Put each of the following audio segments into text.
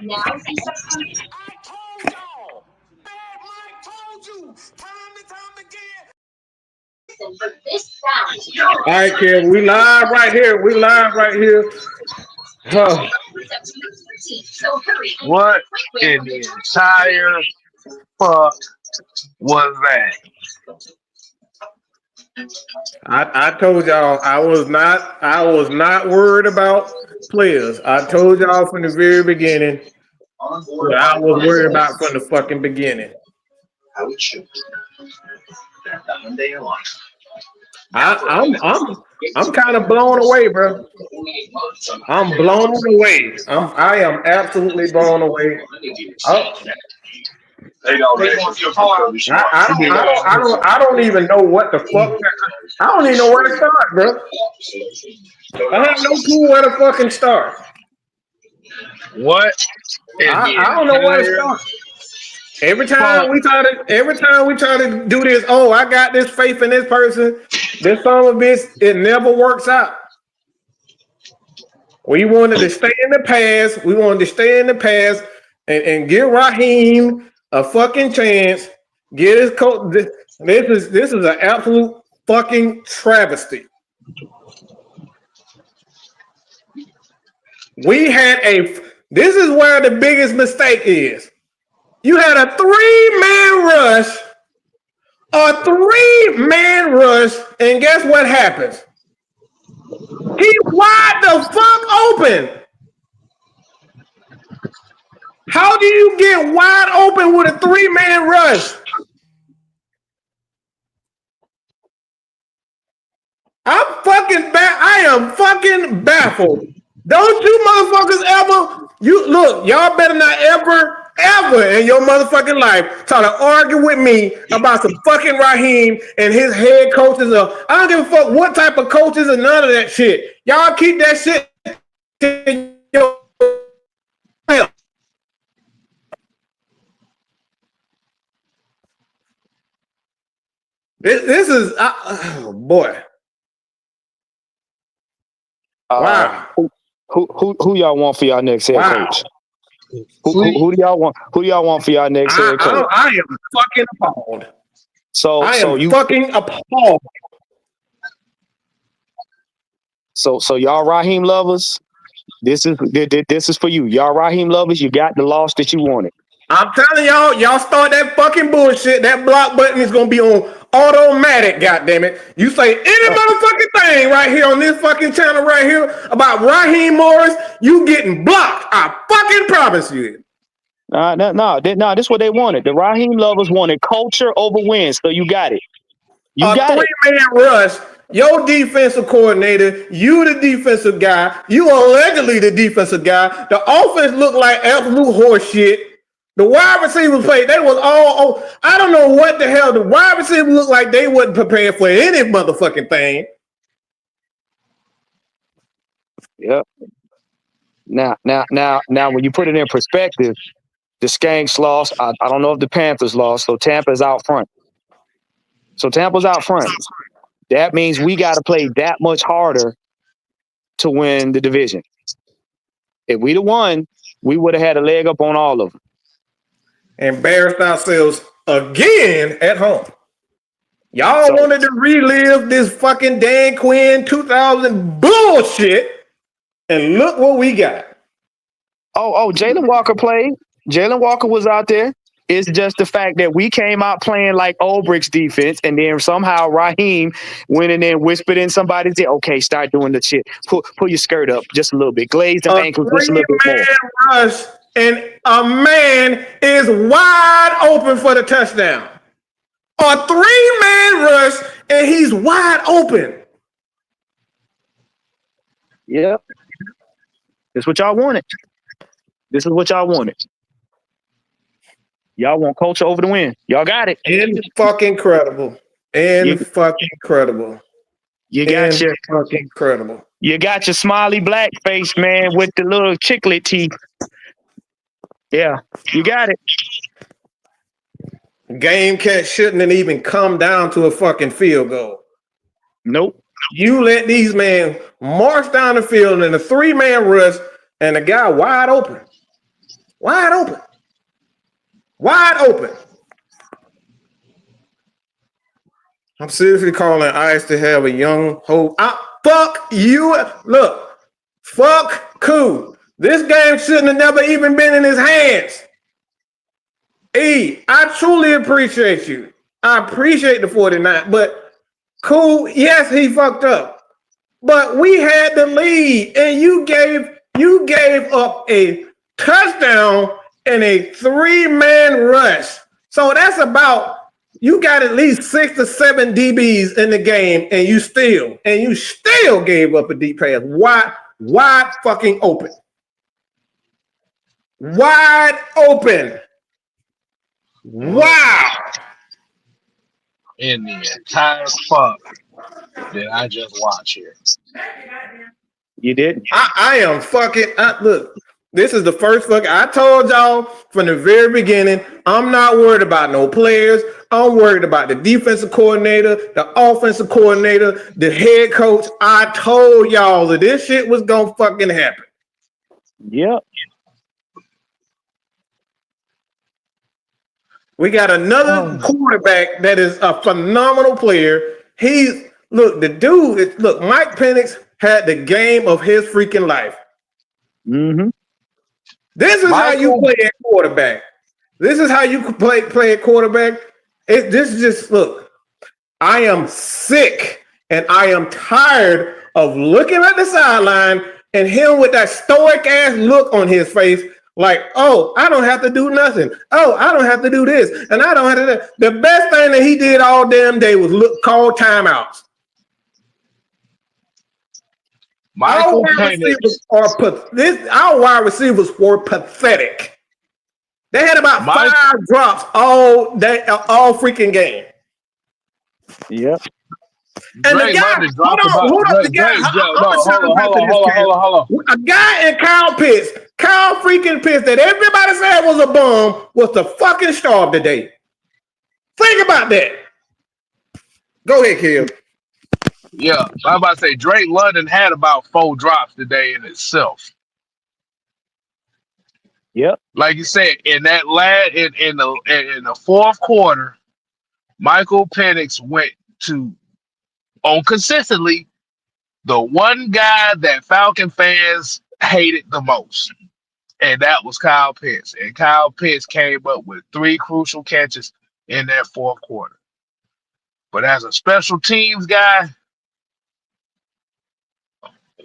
y'all. Bad Mike told you time and time again. All right, Kev, we live right here. We live right here. Huh. What in the entire fuck was that? I told y'all I was not worried about players. I told y'all from the very beginning what I was worried about from the fucking beginning. I'm kind of blown away, bro. I'm blown away. I am absolutely blown away. I, I don't even know what the fuck. I don't even know where to start, bro. I have no clue where to fucking start. What in the I don't know where to entire start. Every fuck? time we try to do this, oh, I got this faith in this person, this son of a bitch, it never works out. We wanted to stay in the past. We wanted to stay in the past and give Raheem a fucking chance. Get his coach. This is an absolute fucking travesty. We had a. This is where the biggest mistake is. You had a three-man rush, and guess what happens? He's wide the fuck open. How do you get wide open with a three-man rush? I am fucking baffled. Don't you motherfuckers ever, y'all better not ever in your motherfucking life try to argue with me about some fucking Raheem and his head coaches. I don't give a fuck what type of coaches and none of that shit. Y'all keep that shit to yourself. This is, oh boy. Wow. Who y'all want for y'all next head Wow. coach? Who do y'all want? Who do y'all want for y'all next head coach? I am fucking appalled. So fucking appalled. So y'all Raheem lovers, this is for you. Y'all Raheem lovers, you got the loss that you wanted. I'm telling y'all start that fucking bullshit. That block button is gonna be on automatic, goddammit. You say any motherfucking thing right here on this fucking channel right here about Raheem Morris, you getting blocked. I fucking promise you. No, this is what they wanted. The Raheem lovers wanted culture over wins, so you got it. You got it. Three-man rush. Your defensive coordinator, you the defensive guy, you allegedly the defensive guy. The offense looked like absolute horse shit. The wide receivers played, they was all, I don't know what the hell, the wide receivers looked like they wasn't prepared for any motherfucking thing. Yep. Now, when you put it in perspective, the Skanks lost. I don't know if the Panthers lost, so Tampa's out front. That means we got to play that much harder to win the division. If we'd have won, we would have had a leg up on all of them. Embarrassed ourselves again at home. Y'all wanted to relive this fucking Dan Quinn 2000 bullshit, and look what we got. Oh, Jalen Walker played. Jalen Walker was out there. It's just the fact that we came out playing like Ulbricht's defense, and then somehow Raheem went in there and whispered in somebody's ear, okay, start doing the shit. Pull your skirt up just a little bit. Glaze them ankles just a little bit more. Rush, and a man is wide open for the touchdown. A three-man rush, and he's wide open. Yep. This is what y'all wanted. Y'all want culture over the win. Y'all got it. Fucking incredible. Fucking incredible. You got fucking incredible. You got your smiley black face, man, with the little chiclet teeth. Yeah, you got it. Game shouldn't have even come down to a fucking field goal. Nope. You let these men march down the field in a three-man rush and the guy wide open. Wide open. Wide open. I'm seriously calling ICE to have a young hope. Fuck you. Look, fuck Cool. This game shouldn't have never even been in his hands. I truly appreciate you. I appreciate the 49, but Cool, yes, he fucked up. But we had the lead, and you gave up a touchdown and a 3-man rush. So that's about, you got at least 6 to 7 DBs in the game, and you still gave up a deep pass. Wide fucking open. Wide open. Wow. In the entire fuck that I just watched here. You did? I am fucking, look, this is the first fuck. I told y'all from the very beginning, I'm not worried about no players. I'm worried about the defensive coordinator, the offensive coordinator, the head coach. I told y'all that this shit was gonna fucking happen. Yep. We got another quarterback that is a phenomenal player. The dude is, Mike Penix had the game of his freaking life. Mm-hmm. This is how you play at quarterback. This is how you play at quarterback. I am sick and I am tired of looking at the sideline and him with that stoic ass look on his face. Like, oh, I don't have to do nothing. Oh, I don't have to do this. And I don't have to do that. The best thing that he did all damn day was call timeouts. Our wide receivers were pathetic. They had about 5 drops all day, all freaking game. Yep. And the guy, hold on. A guy in Kyle freaking Pitts that everybody said was a bum was the fucking star of the day. Think about that. Go ahead, Kim. Yeah, I'm about to say Drake London had about 4 drops today in itself. Yep. Like you said, in that in the fourth quarter, Michael Penix went to on consistently the one guy that Falcon fans hated the most, and that was Kyle Pitts. And Kyle Pitts came up with 3 crucial catches in that fourth quarter. But as a special teams guy,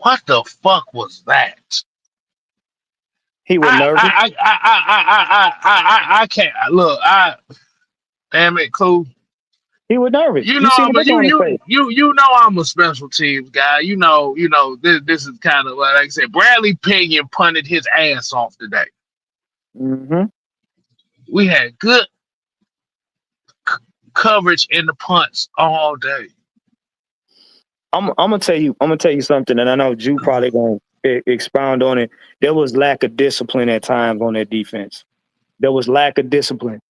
what the fuck was that? He was nervous. I can't look. Damn it, Clue. He was nervous. You know, you know, I'm a special teams guy. You know, this is kind of like I said. Bradley Pinion punted his ass off today. Mm-hmm. We had good coverage in the punts all day. I'm gonna tell you something, and I know Drew probably gonna expound on it. There was lack of discipline at times on that defense. There was lack of discipline.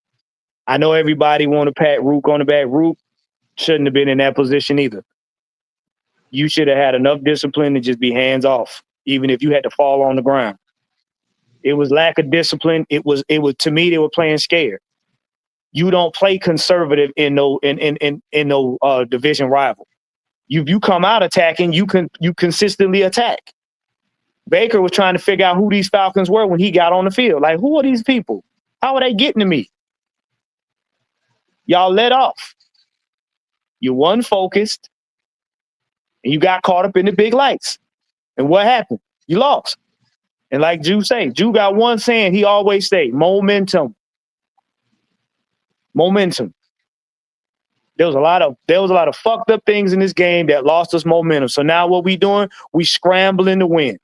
I know everybody want to pat Rook on the back. Rook shouldn't have been in that position either. You should have had enough discipline to just be hands off, even if you had to fall on the ground. It was lack of discipline. It was to me, they were playing scared. You don't play conservative in no division rival. You come out attacking, you consistently attack. Baker was trying to figure out who these Falcons were when he got on the field. Like, who are these people? How are they getting to me? Y'all let off. You unfocused, and you got caught up in the big lights. And what happened? You lost. And like Drew got one saying he always say, momentum. Momentum. There was a lot of fucked up things in this game that lost us momentum. So now what we doing? We scrambling to win.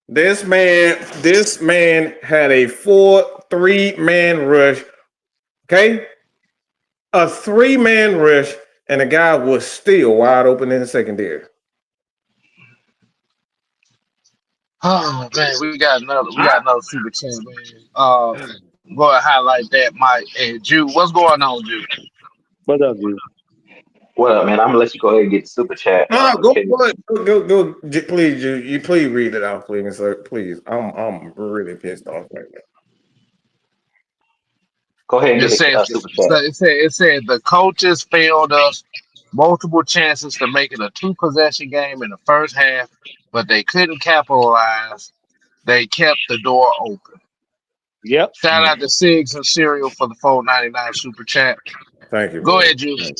This man had a 3-man rush. Okay? A 3-man rush, and the guy was still wide open in the secondary. Oh man, we got another super chat, man. Go and highlight that, Mike and Jew. What's going on, Jew? What's up, Drew? What up, man? I'm gonna let you go ahead and get the super chat. No, go Okay. for it. Please, you please read it out, please, sir. Please, I'm really pissed off right now. Go ahead and It get a says super chat. it said the coaches failed us multiple chances to make it a two possession game in the first half, but they couldn't capitalize. They kept the door open. Yep. Shout out to Sigs and Cereal for the 4.99 super chat. Thank you, Go brother. ahead, Juice.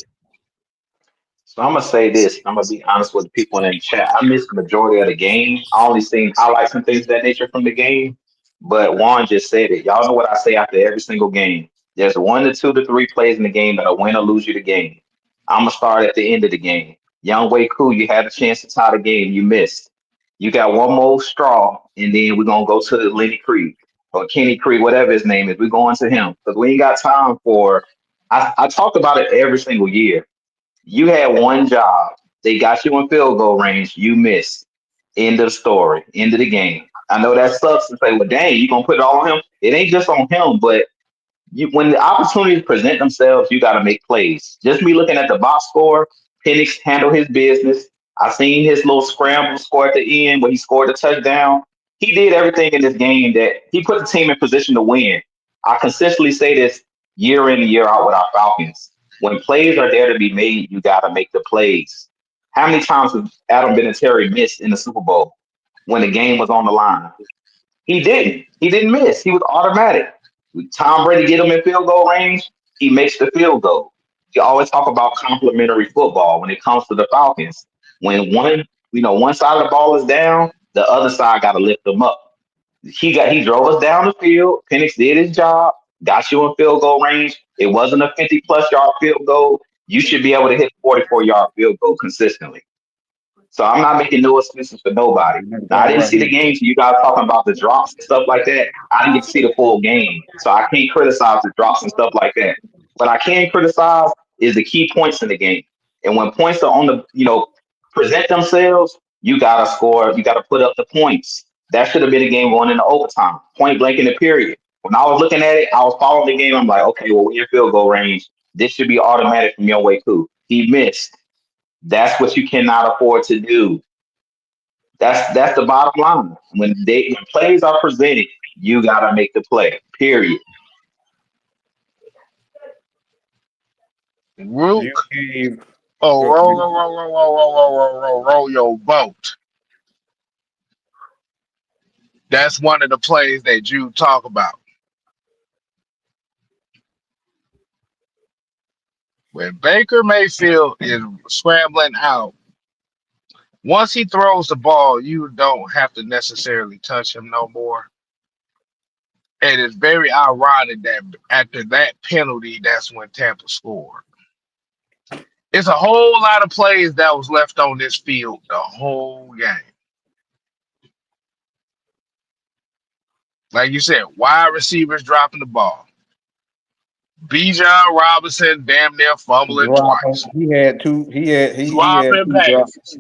So I'm gonna say this. I'm gonna be honest with the people in the chat. I missed the majority of the game. I only seen highlights and things of that nature from the game. But Juan just said it. Y'all know what I say after every single game. There's 1 to 2 to 3 plays in the game that'll win or lose you the game. I'm gonna start at the end of the game. Young Way Cool, you had a chance to tie the game. You missed. You got one more straw, and then we're gonna go to Lenny Creed or Kenny Creed, whatever his name is. We're going to him because we ain't got time for. I talk about it every single year. You had one job. They got you in field goal range. You missed. End of the story. End of the game. I know that sucks to say, well, dang, you gonna put it all on him? It ain't just on him, but when the opportunities present themselves, you got to make plays. Just me looking at the box score, Penix handled his business. I seen his little scramble score at the end when he scored a touchdown. He did everything in this game that he put the team in position to win. I consistently say this year in and year out with our Falcons. When plays are there to be made, you got to make the plays. How many times have Adam Vinatieri missed in the Super Bowl when the game was on the line? He didn't. He didn't miss. He was automatic. Tom Brady get him in field goal range. He makes the field goal. You always talk about complementary football when it comes to the Falcons. When one side of the ball is down, the other side got to lift them up. He drove us down the field. Penix did his job. Got you in field goal range. It wasn't a 50-plus yard field goal. You should be able to hit 44-yard field goal consistently. So I'm not making no excuses for nobody. Now I didn't see the game, so you guys talking about the drops and stuff like that. I didn't get to see the full game, so I can't criticize the drops and stuff like that. What I can criticize is the key points in the game. And when points are on the, present themselves, you gotta score. You gotta put up the points. That should have been a game going into overtime, point blank in the period. When I was looking at it, I was following the game. I'm like, okay, well, we're in your field goal range. This should be automatic from your way too. He missed. That's what you cannot afford to do. That's the bottom line. When plays are presented, you gotta make the play. Period. You Rook. gave Oh, go- roll your boat. That's one of the plays that you talk about. When Baker Mayfield is scrambling out, once he throws the ball, you don't have to necessarily touch him no more. And it's very ironic that after that penalty, that's when Tampa scored. It's a whole lot of plays that was left on this field the whole game. Like you said, wide receivers dropping the ball. Bijan Robinson damn near fumbling dropping. twice. He had two. He had Dropping two drops. passes.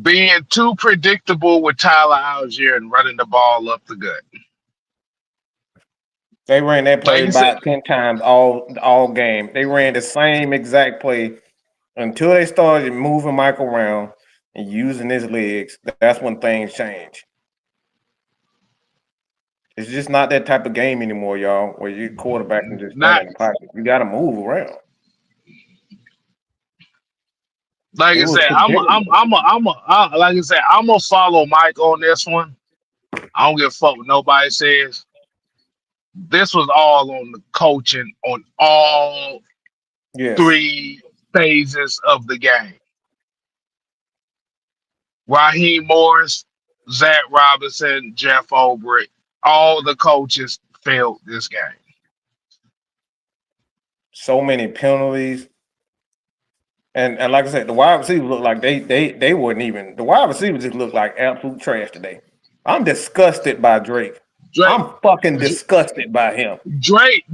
Being too predictable with Tyler Algier and running the ball up the gut. They ran that Like play you said, about 10 times all game. They ran the same exact play until they started moving Mike around and using his legs. That's when things change. It's just not that type of game anymore, y'all, where your quarterback can just stand not in the pocket. You got to move around. like It I was said, predictable. like I said, I'm gonna follow Mike on this one. I don't give a fuck what nobody says. This was all on the coaching on all Yes. three phases of the game. Raheem Morris, Zach Robinson, Jeff Ulbrich, all the coaches failed this game. So many penalties. And like I said, the wide receivers look like they weren't even the wide receivers just look like absolute trash today. I'm disgusted by Drake. Drake, I'm fucking disgusted by him. Drake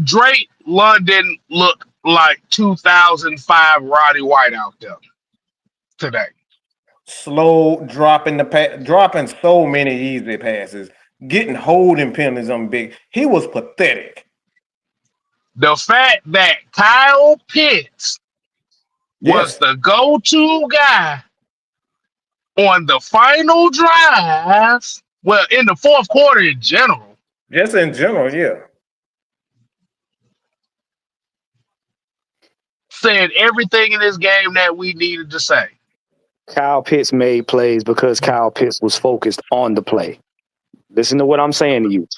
London looked like 2005 Roddy White out there today. Slow dropping dropping so many easy passes, getting holding penalties on big. He was pathetic. The fact that Kyle Pitts was Yes. the go-to guy on the final drive, well, in the fourth quarter in general, Just in general, yeah. said everything in this game that we needed to say. Kyle Pitts made plays because Kyle Pitts was focused on the play. Listen to what I'm saying to you.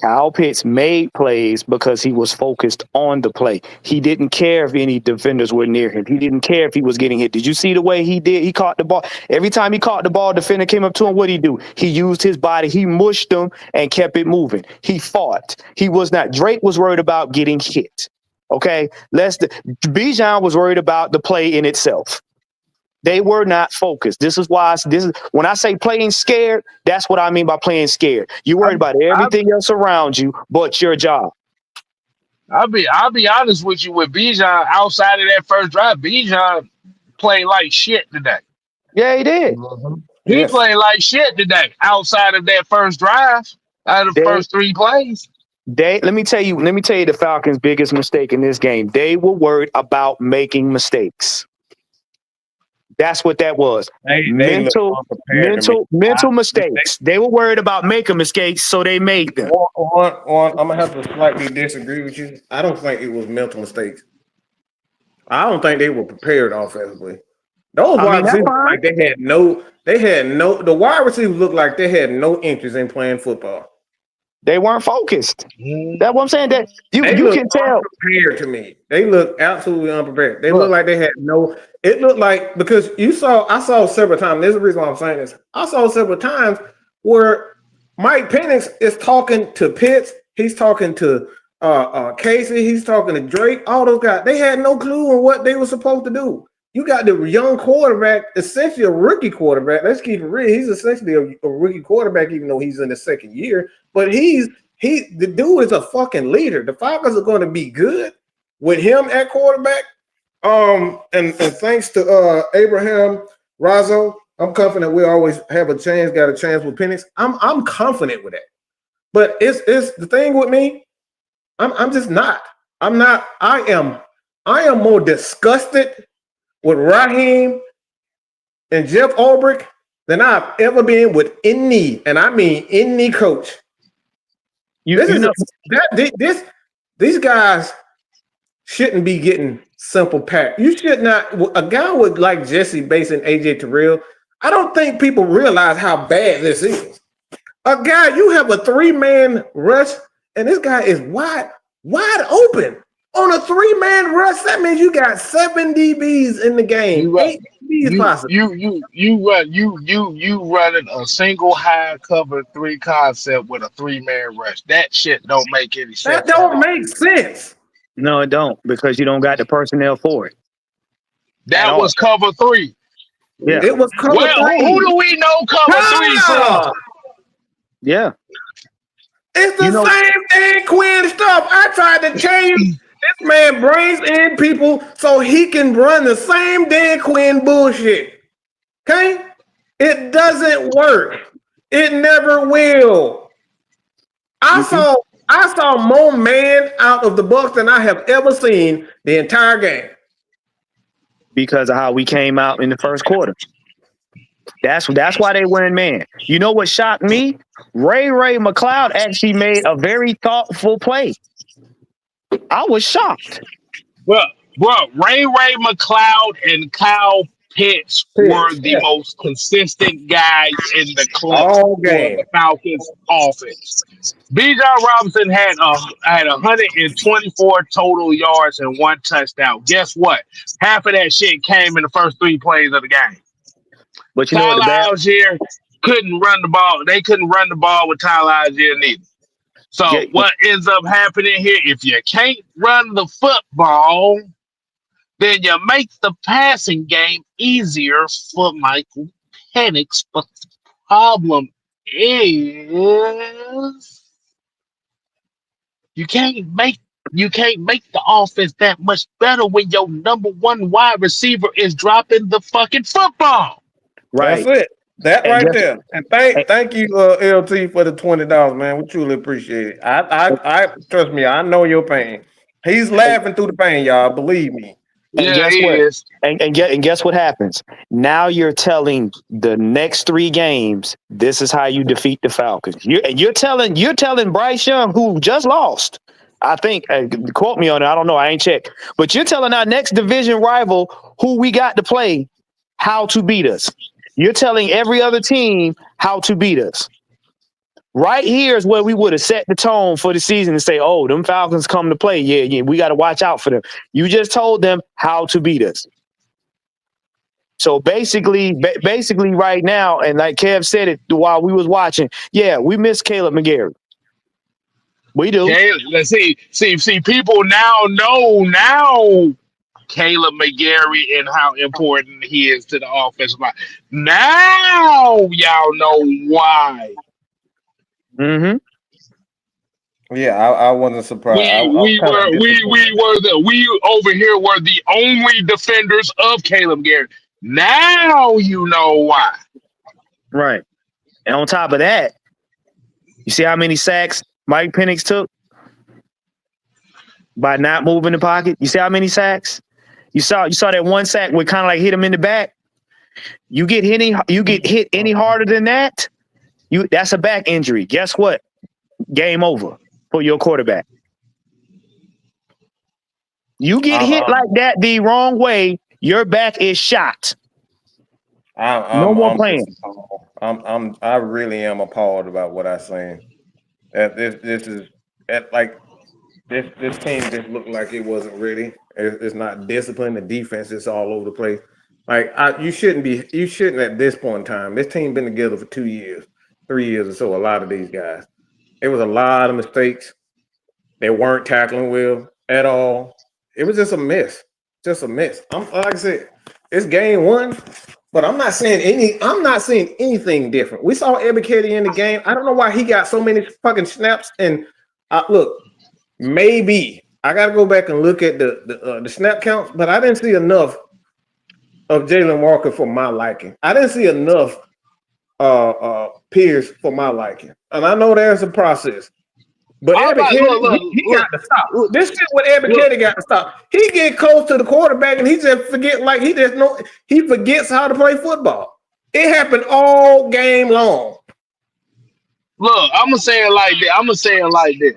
Kyle Pitts made plays because he was focused on the play. He didn't care if any defenders were near him. He didn't care if he was getting hit. Did you see the way he did? He caught the ball. Every time he caught the ball, defender came up to him. What did he do? He used his body. He mushed them and kept it moving. He fought. He was not. Drake was worried about getting hit. Okay? Bijan was worried about the play in itself. They were not focused. This is when I say playing scared, that's what I mean by playing scared. You worried about everything else around you but your job. I'll be honest with you, with Bijan outside of that first drive, Bijan played like shit today. Yeah, he did. He played like shit today outside of that first drive, out of the first 3 plays. Let me tell you the Falcons' biggest mistake in this game. They were worried about making mistakes. That's what that was. Mental mistakes. They were worried about making mistakes, so they made them. I'm gonna have to slightly disagree with you. I don't think it was mental mistakes. I don't think they were prepared offensively. Those wide receivers like the wide receivers looked like they had no interest in playing football. They weren't focused. That's what I'm saying. That you can tell. Unprepared to me. They look absolutely unprepared. They look like they had no. It looked like because I saw several times. There's a reason why I'm saying this. I saw several times where Mike Penix is talking to Pitts. He's talking to Casey. He's talking to Drake. All those guys. They had no clue on what they were supposed to do. You got the young quarterback, essentially a rookie quarterback. Let's keep it real. He's essentially a rookie quarterback, even though he's in his second year. But the dude is a fucking leader. The Falcons are going to be good with him at quarterback. And thanks to Abraham Razzo, I'm confident we always got a chance with Penix. I'm confident with that. But it's the thing with me. I'm just not. I'm not. I am more disgusted with Raheem and Jeff Ulbrich than I've ever been with any, and I mean any coach. These guys shouldn't be getting simple pack. You should not. A guy with like Jesse Bates and AJ Terrell, I don't think people realize how bad this is. A guy, you have a 3-man rush, and this guy is wide open. On a 3-man rush, that means you got 7 DBs in the game. 8 DBs possible. You running a single high cover 3 concept with a 3-man rush. That shit don't make any sense. That don't make sense. No, it don't, because you don't got the personnel for it. That was cover 3. Yeah, it was cover 3. Who do we know cover 3 from? Yeah, it's the same Dan Quinn stuff. I tried to change. This man brings in people so he can run the same Dan Quinn bullshit. Okay? It doesn't work. It never will. I saw more man out of the Bucs than I have ever seen the entire game. Because of how we came out in the first quarter. That's why they weren't man. You know what shocked me? Ray McLeod actually made a very thoughtful play. I was shocked. Well, Ray McLeod and Kyle Pitts were the most consistent guys in the club for the Falcons offense. Bijan Robinson had 124 total yards and 1 touchdown. Guess what? Half of that shit came in the first 3 plays of the game. But you know what? Tyler Algier couldn't run the ball. They couldn't run the ball with Tyler Algier neither. So what ends up happening here, if you can't run the football, then you make the passing game easier for Michael Penix. But the problem is you can't make the offense that much better when your number 1 wide receiver is dropping the fucking football. Right. That's it. That right there. And thank you, LT, for the $20, man. We truly appreciate it. I trust me, I know your pain. He's laughing through the pain, y'all. Believe me. And Yeah, guess he what? is. And guess what happens? Now you're telling the next 3 games, this is how you defeat the Falcons. You're telling Bryce Young, who just lost. I think, quote me on it. I don't know. I ain't checked. But you're telling our next division rival, who we got to play, how to beat us. You're telling every other team how to beat us. Right here is where we would have set the tone for the season and say, oh, them Falcons come to play. Yeah, we got to watch out for them. You just told them how to beat us. So basically right now, and like Kev said it while we was watching, yeah, we miss Caleb McGarry. We do. Okay, let's see. People now Caleb McGarry and how important he is to the offensive line. Now y'all know why. Mm-hmm. Yeah, I wasn't surprised. I was kind of disappointed. We over here were the only defenders of Caleb McGarry. Now you know why. Right. And on top of that, you see how many sacks Mike Penix took by not moving the pocket? You see how many sacks? You saw that one sack where kind of like hit him in the back. You get hit any harder than that, that's a back injury. Guess what? Game over for your quarterback. You get hit like that the wrong way, your back is shot. No more playing. I really am appalled about what I'm saying. This team just looked like it wasn't ready. It's not disciplined. The defense is all over the place. You shouldn't at this point in time. This team been together for 2 years, 3 years or so. A lot of these guys, it was a lot of mistakes. They weren't tackling well at all. It was just a mess. Just a mess. Like I said, it's game 1, but I'm not seeing anything different. We saw Ebiketie in the game. I don't know why he got so many fucking snaps. And look, maybe I got to go back and look at the snap counts, but I didn't see enough of Jalen Walker for my liking. I didn't see enough Pierce for my liking. And I know there's a process. But Ebiketie, he got to stop. This shit with Ebiketie got to stop. He get close to the quarterback and he just he forgets how to play football. It happened all game long. Look, I'm gonna say it like this.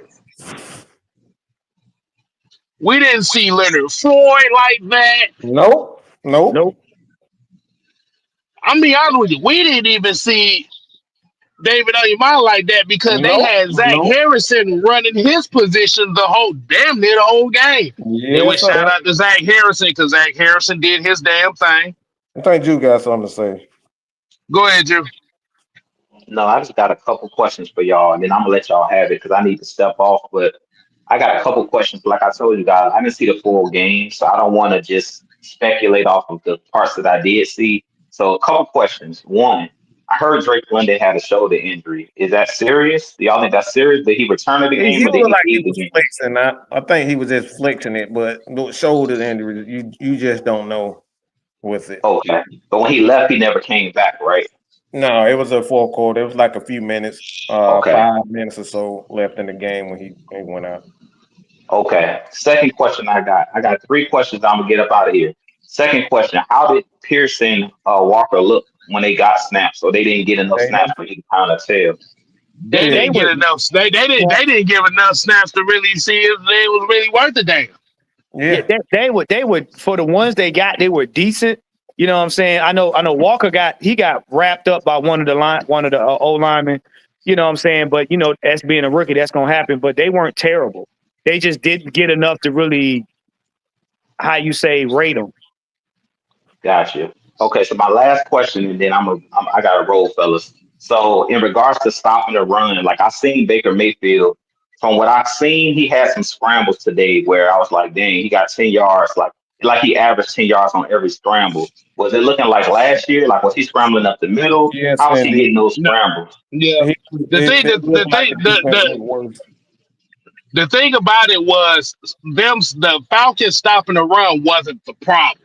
We didn't see Leonard Floyd like that. Nope. I'm be honest with you. We didn't even see David Onyemata like that because they had Zach Harrison running his position damn near the whole game. Yeah, and we shout out to Zach Harrison because Zach Harrison did his damn thing. I think you got something to say. Go ahead, Drew. No, I just got a couple questions for y'all, and then I'm gonna let y'all have it because I need to step off. But I got a couple questions. Like I told you guys, I didn't see the full game, so I don't want to just speculate off of the parts that I did see. So a couple questions. One, I heard Drake London had a shoulder injury. Is that serious? Do y'all think that's serious? Did he return to the game He or did looked like he he leave the was game? flexing. I think he was just flexing it, but shoulder injuries, you just don't know with it. Okay. But when he left, he never came back, right? No, it was a 4th quarter. It was like a few minutes, Okay. 5 minutes or so left in the game when he went out. Okay. Second question I got 3 questions I'm gonna get up out of here. Second question, how did Pearson Walker look when they got snaps? So they didn't get enough snaps for you to kind of tell. They didn't get enough. They didn't give enough snaps to really see if they was really worth the damn. Yeah, they would for the ones they got, they were decent. You know what I'm saying? I know Walker got wrapped up by one of the old linemen. You know what I'm saying? But as being a rookie, that's gonna happen. But they weren't terrible. They just didn't get enough to really, how you say, rate them. Gotcha. Okay, so my last question, and then I got to roll, fellas. So in regards to stopping the run, like I seen Baker Mayfield. From what I've seen, he had some scrambles today where I was like, dang, he got 10 yards, like he averaged 10 yards on every scramble. Was it looking like last year? Like was he scrambling up the middle? Yes, How was he getting those scrambles? Yeah. The thing about it was the Falcons stopping the run wasn't the problem.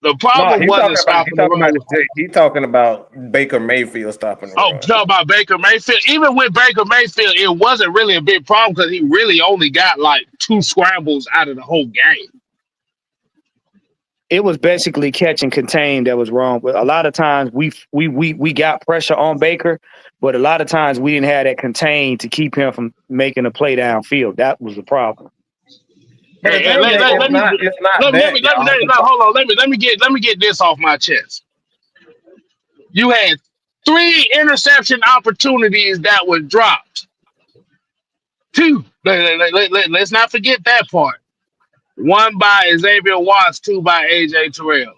The No, problem wasn't stopping the run. he talking about Baker Mayfield stopping the Oh, run. talk about Baker Mayfield. Even with Baker Mayfield, it wasn't really a big problem because he really only got like 2 scrambles out of the whole game. It was basically catch and contain that was wrong. But a lot of times we got pressure on Baker, but a lot of times we didn't have that contain to keep him from making a play downfield. That was the problem. But the thing is, it's not that. Hold on. Let me get this off my chest. You had 3 interception opportunities that were dropped. 2. Let's not forget that part. 1 by Xavier Watts, 2 by AJ Terrell.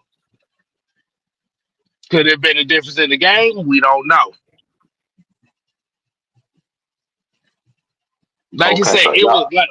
Could have been a difference in the game. We don't know. Like you said, so it was like.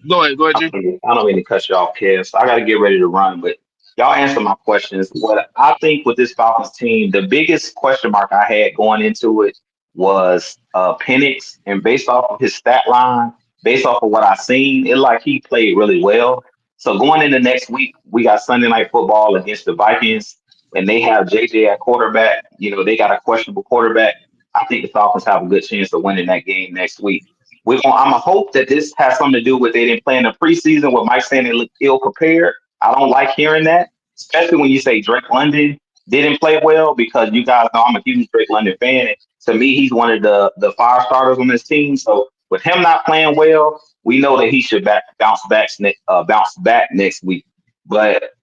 Go ahead, G. I don't mean to cut you off, Kev. So I got to get ready to run, but y'all answer my questions. What I think with this Falcons team, the biggest question mark I had going into it was Penix, and based off of his stat line, based off of what I seen, it like he played really well. So going into next week, we got Sunday Night Football against the Vikings, and they have JJ at quarterback. You know, they got a questionable quarterback. I think the Falcons have a good chance of winning that game next week. I'm gonna hope that this has something to do with they didn't play in the preseason with Mike saying they look ill prepared. I don't like hearing that, especially when you say Drake London didn't play well, because you guys know I'm a huge Drake London fan. And to me, he's one of the 5 starters on this team. So with him not playing well, we know that he should bounce back next week. But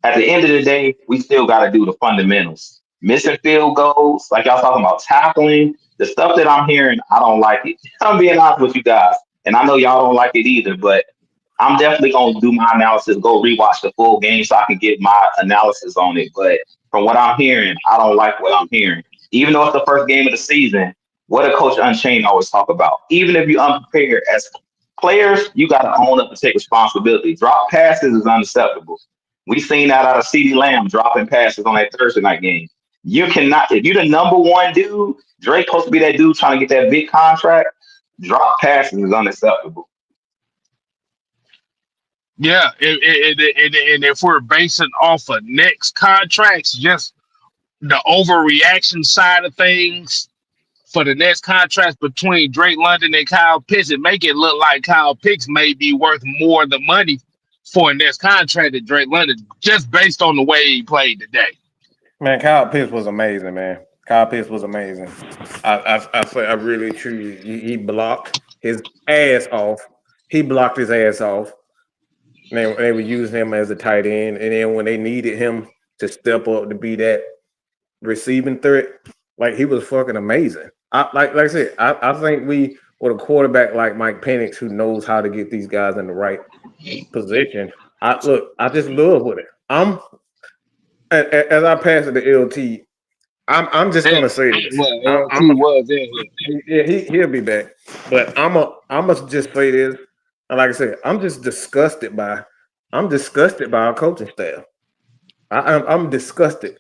at the end of the day, we still got to do the fundamentals. Missing field goals, like y'all talking about tackling, the stuff that I'm hearing, I don't like it. I'm being honest with you guys, and I know y'all don't like it either, but I'm definitely going to do my analysis, go rewatch the full game so I can get my analysis on it. But from what I'm hearing, I don't like what I'm hearing. Even though it's the first game of the season, what a Coach Unchained always talk about. Even if you're unprepared as players, you got to own up and take responsibility. Drop passes is unacceptable. We've seen that out of CeeDee Lamb dropping passes on that Thursday night game. You cannot, if you're the number 1 dude, Drake's supposed to be that dude trying to get that big contract, drop passes is unacceptable. Yeah, and if we're basing off of next contracts, just the overreaction side of things for the next contracts between Drake London and Kyle Pitts, it make it look like Kyle Pitts may be worth more the money for a next contract than Drake London, just based on the way he played today. Man, Kyle Pitts was amazing, man. Kyle Pitts was amazing. I really truly he blocked his ass off. He blocked his ass off. They would use him as a tight end, and then when they needed him to step up to be that receiving threat, like he was fucking amazing. Like I said, I think we with a quarterback like Mike Penix who knows how to get these guys in the right position. I just love with it. As I pass it to LT, I'm just gonna say this. He'll be back, but I'm just say this. And like I said, I'm disgusted by our coaching staff. I'm disgusted.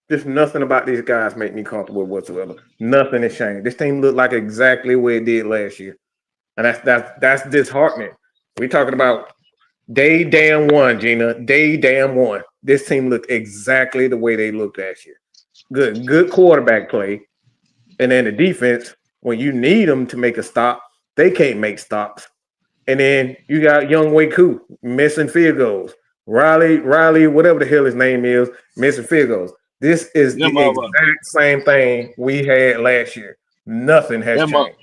There's nothing about these guys make me comfortable whatsoever. Nothing has changed. This team looked like exactly what it did last year, and that's disheartening. We're talking about day damn one, Gina. Day damn one. This team looked exactly the way they looked last year. Good quarterback play, and then the defense. When you need them to make a stop, they can't make stops. And then you got Young Wei Koo missing field goals. Riley, whatever the hell his name is, missing field goals. This is the exact same thing we had last year. Nothing has changed.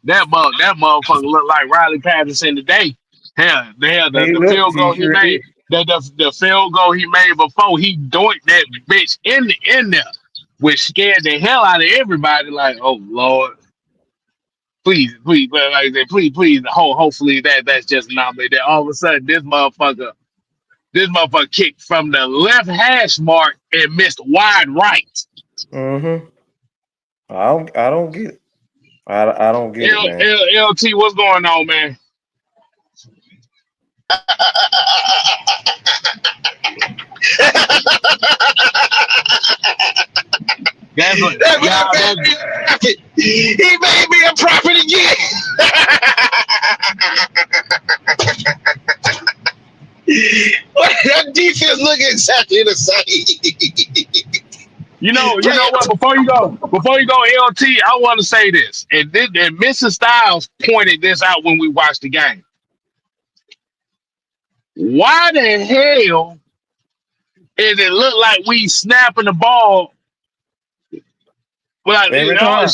That motherfucker looked like Riley Patterson today. Hell, the field goal he made. The field goal he made before, he doinked that bitch in there, which scared the hell out of everybody. Like, oh Lord, please, hopefully that's just an anomaly. That all of a sudden this motherfucker kicked from the left hash mark and missed wide right. Mm-hmm. I don't get it. I don't get it, man. LT, what's going on, man? He made me a prophet again. What That defense look exactly the same. You know what? Before you go, LT, I want to say this, and Mrs. Styles pointed this out when we watched the game. Why the hell is it look like we snapping the ball? Well, Every time.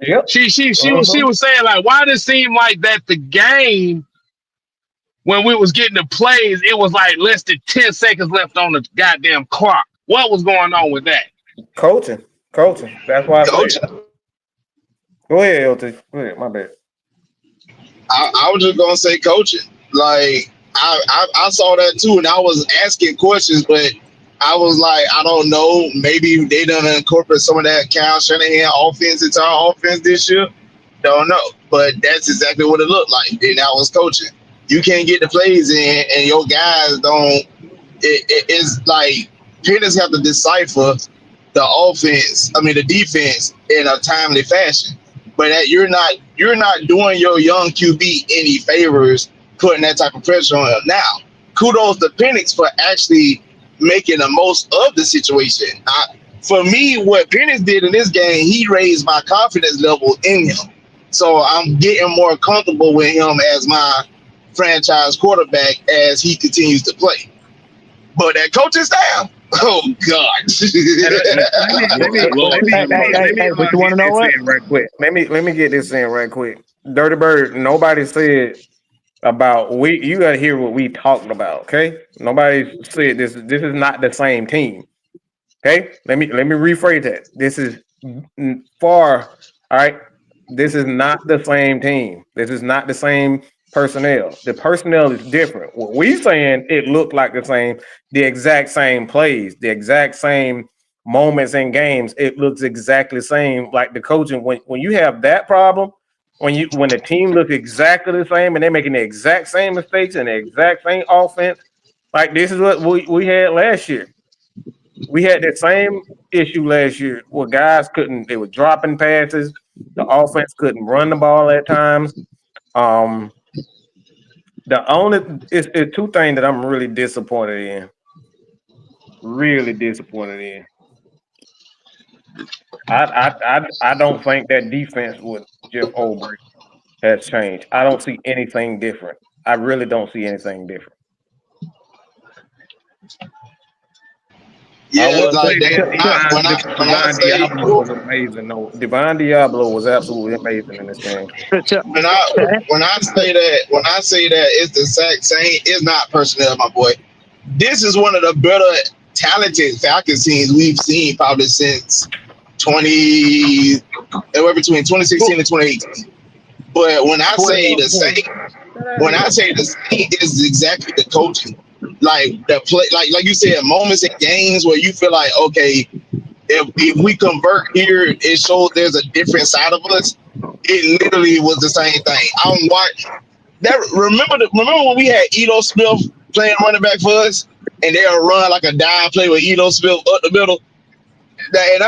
Yep. She was saying like, why does it seem like that the game when we was getting the plays, it was like less than 10 seconds left on the goddamn clock. What was going on with that? Coaching. That's why I said. Go ahead, LT. Go ahead, my bad. I was just gonna say coaching. Like I saw that too, and I was asking questions, but I was like, I don't know. Maybe they done incorporate some of that Kyle Shanahan offense into our offense this year. Don't know, but that's exactly what it looked like. And that was coaching. You can't get the plays in, and your guys don't. It's like Penix have to decipher the defense in a timely fashion. But that you're not doing your young QB any favors putting that type of pressure on him. Now, kudos to Penix for actually making the most of the situation. For me, what Penix did in this game, he raised my confidence level in him. So I'm getting more comfortable with him as my franchise quarterback as he continues to play. But that coaching staff, oh God! Let me get this in right quick. Dirty Bird. Nobody said about you got to hear what we talked about. Okay. Nobody said this. This is not the same team. Okay. Let me rephrase that. This is far. All right. This is not the same team. This is not the same personnel. The personnel is different. What we saying, it looked like the exact same plays, the exact same moments in games. It looks exactly the same. Like the coaching, when you have that problem, when the team looks exactly the same and they're making the exact same mistakes and the exact same offense, like this is what we had last year. We had that same issue last year where guys they were dropping passes. The offense couldn't run the ball at times. It's two things that I'm really disappointed in. Really disappointed in. I don't think that defense with Jeff Ulbrich has changed. I don't see anything different. I really don't see anything different. Yeah, I like Divine Diablo was amazing. No, Divine Diablo was absolutely amazing in this game. When I say that it's the exact same, it's not personnel, my boy. This is one of the better talented Falcons teams we've seen probably since between 2016 and 2018. But when I say the same, is exactly the coaching. Like the play, like you said, moments in games where you feel like, okay, if we convert here, it shows there's a different side of us. It literally was the same thing. I don't watch that. Remember when we had Ito Smith playing running back for us, and they'll run like a dive play with Ito Smith up the middle. That's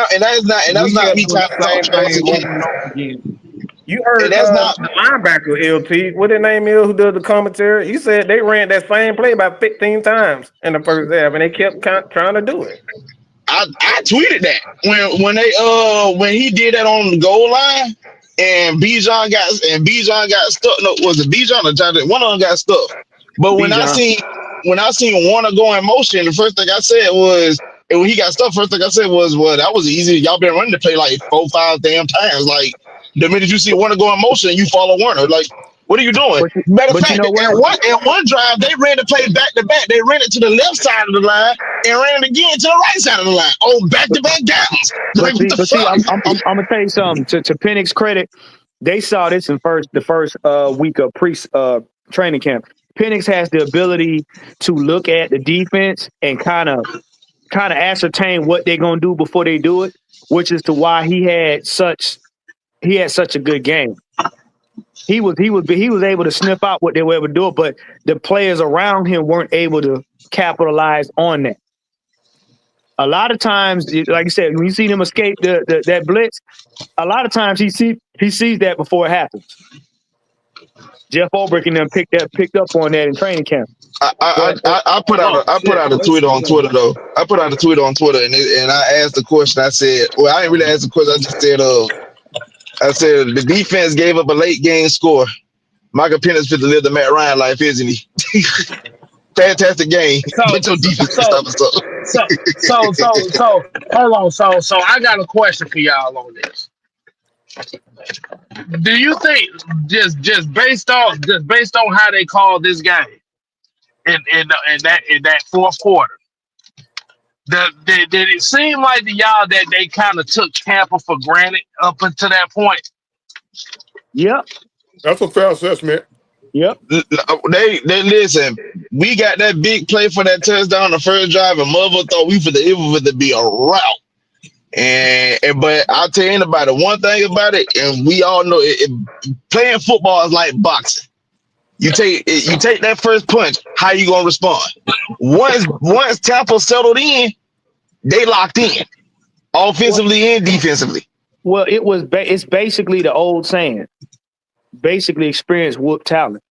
not me again. You heard that's not the linebacker LT. What his name is? Who does the commentary? He said they ran that same play about 15 times in the first half, and they kept trying to do it. I tweeted that when he did that on the goal line, and Bijan got stuck. No, was it Bijan or Jonathan? One of them got stuck. But when I seen Warner go in motion, the first thing I said was, and when he got stuck, first thing I said was, well, that was easy. Y'all been running the play like 4-5 damn times. Like the minute you see Warner go in motion, you follow Warner. Like, what are you doing? Matter of fact, in one drive, they ran the play back to back. They ran it to the left side of the line and ran it again to the right side of the line on back-to-back downs. Like, I'm gonna tell you something. To Penix's credit, they saw this in the first week of training camp. Penix has the ability to look at the defense and kind of ascertain what they're gonna do before they do it, which is to why he had such a good game. He was able to sniff out what they were able to do, but the players around him weren't able to capitalize on that. A lot of times, like you said, when you see him escape that blitz, a lot of times he sees that before it happens. Jeff Ulbrich and them picked up on that in training camp. I put out a tweet on Twitter though. I put out a tweet on Twitter and I asked the question. I said, well, I didn't really ask the question. I said the defense gave up a late game score. Michael Penix fit to live the Matt Ryan life, isn't he? Fantastic game, but your defense stuff is up. So hold on. So I got a question for y'all on this. Do you think just based on how they called this game in that fourth quarter, did it seem like to y'all that they kind of took Tampa for granted up until that point? Yep. That's a fair assessment. Yep. They listen. We got that big play for that touchdown the first drive, and mother thought it was to be a rout. But I'll tell anybody one thing about it, and we all know playing football is like boxing. You take that first punch, how you gonna respond? Once Tampa settled in, they locked in, offensively and defensively. Well, it's basically the old saying. Basically, experience whoop talent,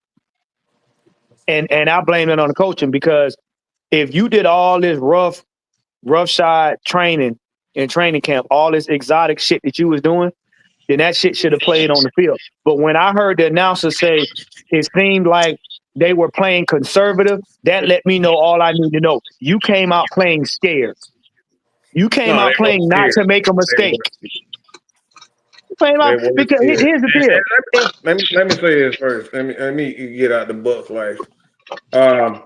and I blame it on the coaching, because if you did all this roughshod training in training camp, all this exotic shit that you was doing, then that shit should have played on the field. But when I heard the announcer say it seemed like they were playing conservative, that let me know all I need to know. You came out playing scared. You came out playing not to make a mistake. Because here's the deal. Let me say this first. Let me get out the Bucs life. I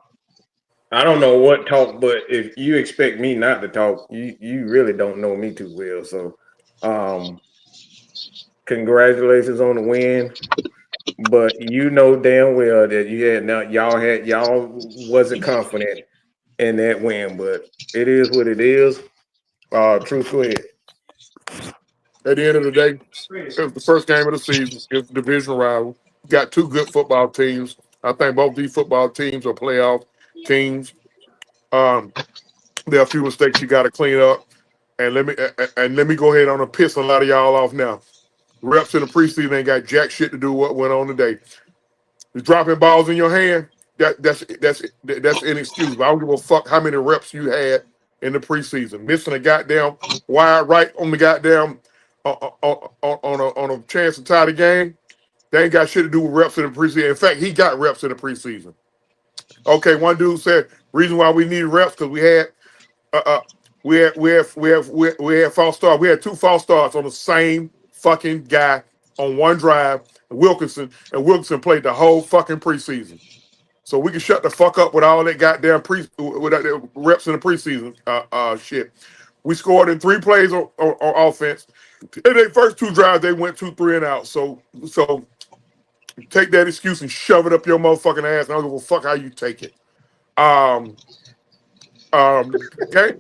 don't know what talk, but if you expect me not to talk, you really don't know me too well. So, congratulations on the win. But you know damn well that y'all wasn't confident in that win. But it is what it is. Truth, go ahead. At the end of the day, it was the first game of the season. It's a division rival. Got two good football teams. I think both these football teams are playoff teams. There are a few mistakes you got to clean up. And let me go ahead on and piss a lot of y'all off now. Reps in the preseason ain't got jack shit to do with what went on today. You're dropping balls in your hand. That's inexcusable. I don't give a fuck how many reps you had in the preseason. Missing a goddamn wide right on the goddamn on a chance to tie the game. They ain't got shit to do with reps in the preseason. In fact, he got reps in the preseason. Okay, one dude said reason why we needed reps because we had false starts. We had two false starts on the same fucking guy on one drive. Wilkinson played the whole fucking preseason. So we can shut the fuck up with all that goddamn reps in the preseason shit. We scored in 3 plays on offense. In their first 2 drives, they went 2, 3 and out. So take that excuse and shove it up your motherfucking ass. I don't give a fuck how you take it.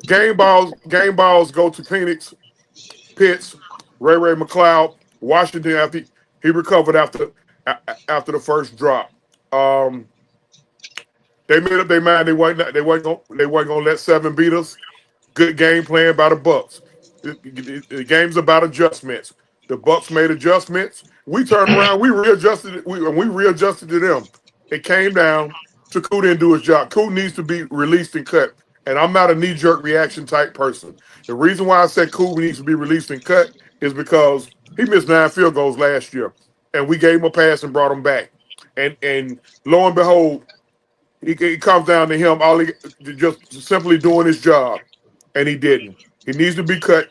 Game balls go to Penix, Pitts, Ray McLeod, Washington after he recovered after the first drop. They made up their mind they weren't gonna let 7 beat us. Good game plan by the Bucs. The game's about adjustments. The Bucs made adjustments. We turned around. We readjusted it. We readjusted to them. It came down to Koo didn't do his job. Koo needs to be released and cut. And I'm not a knee-jerk reaction type person. The reason why I said Koo needs to be released and cut is because he missed 9 field goals last year, and we gave him a pass and brought him back. And lo and behold, it comes down to him just simply doing his job, and he didn't. He needs to be cut,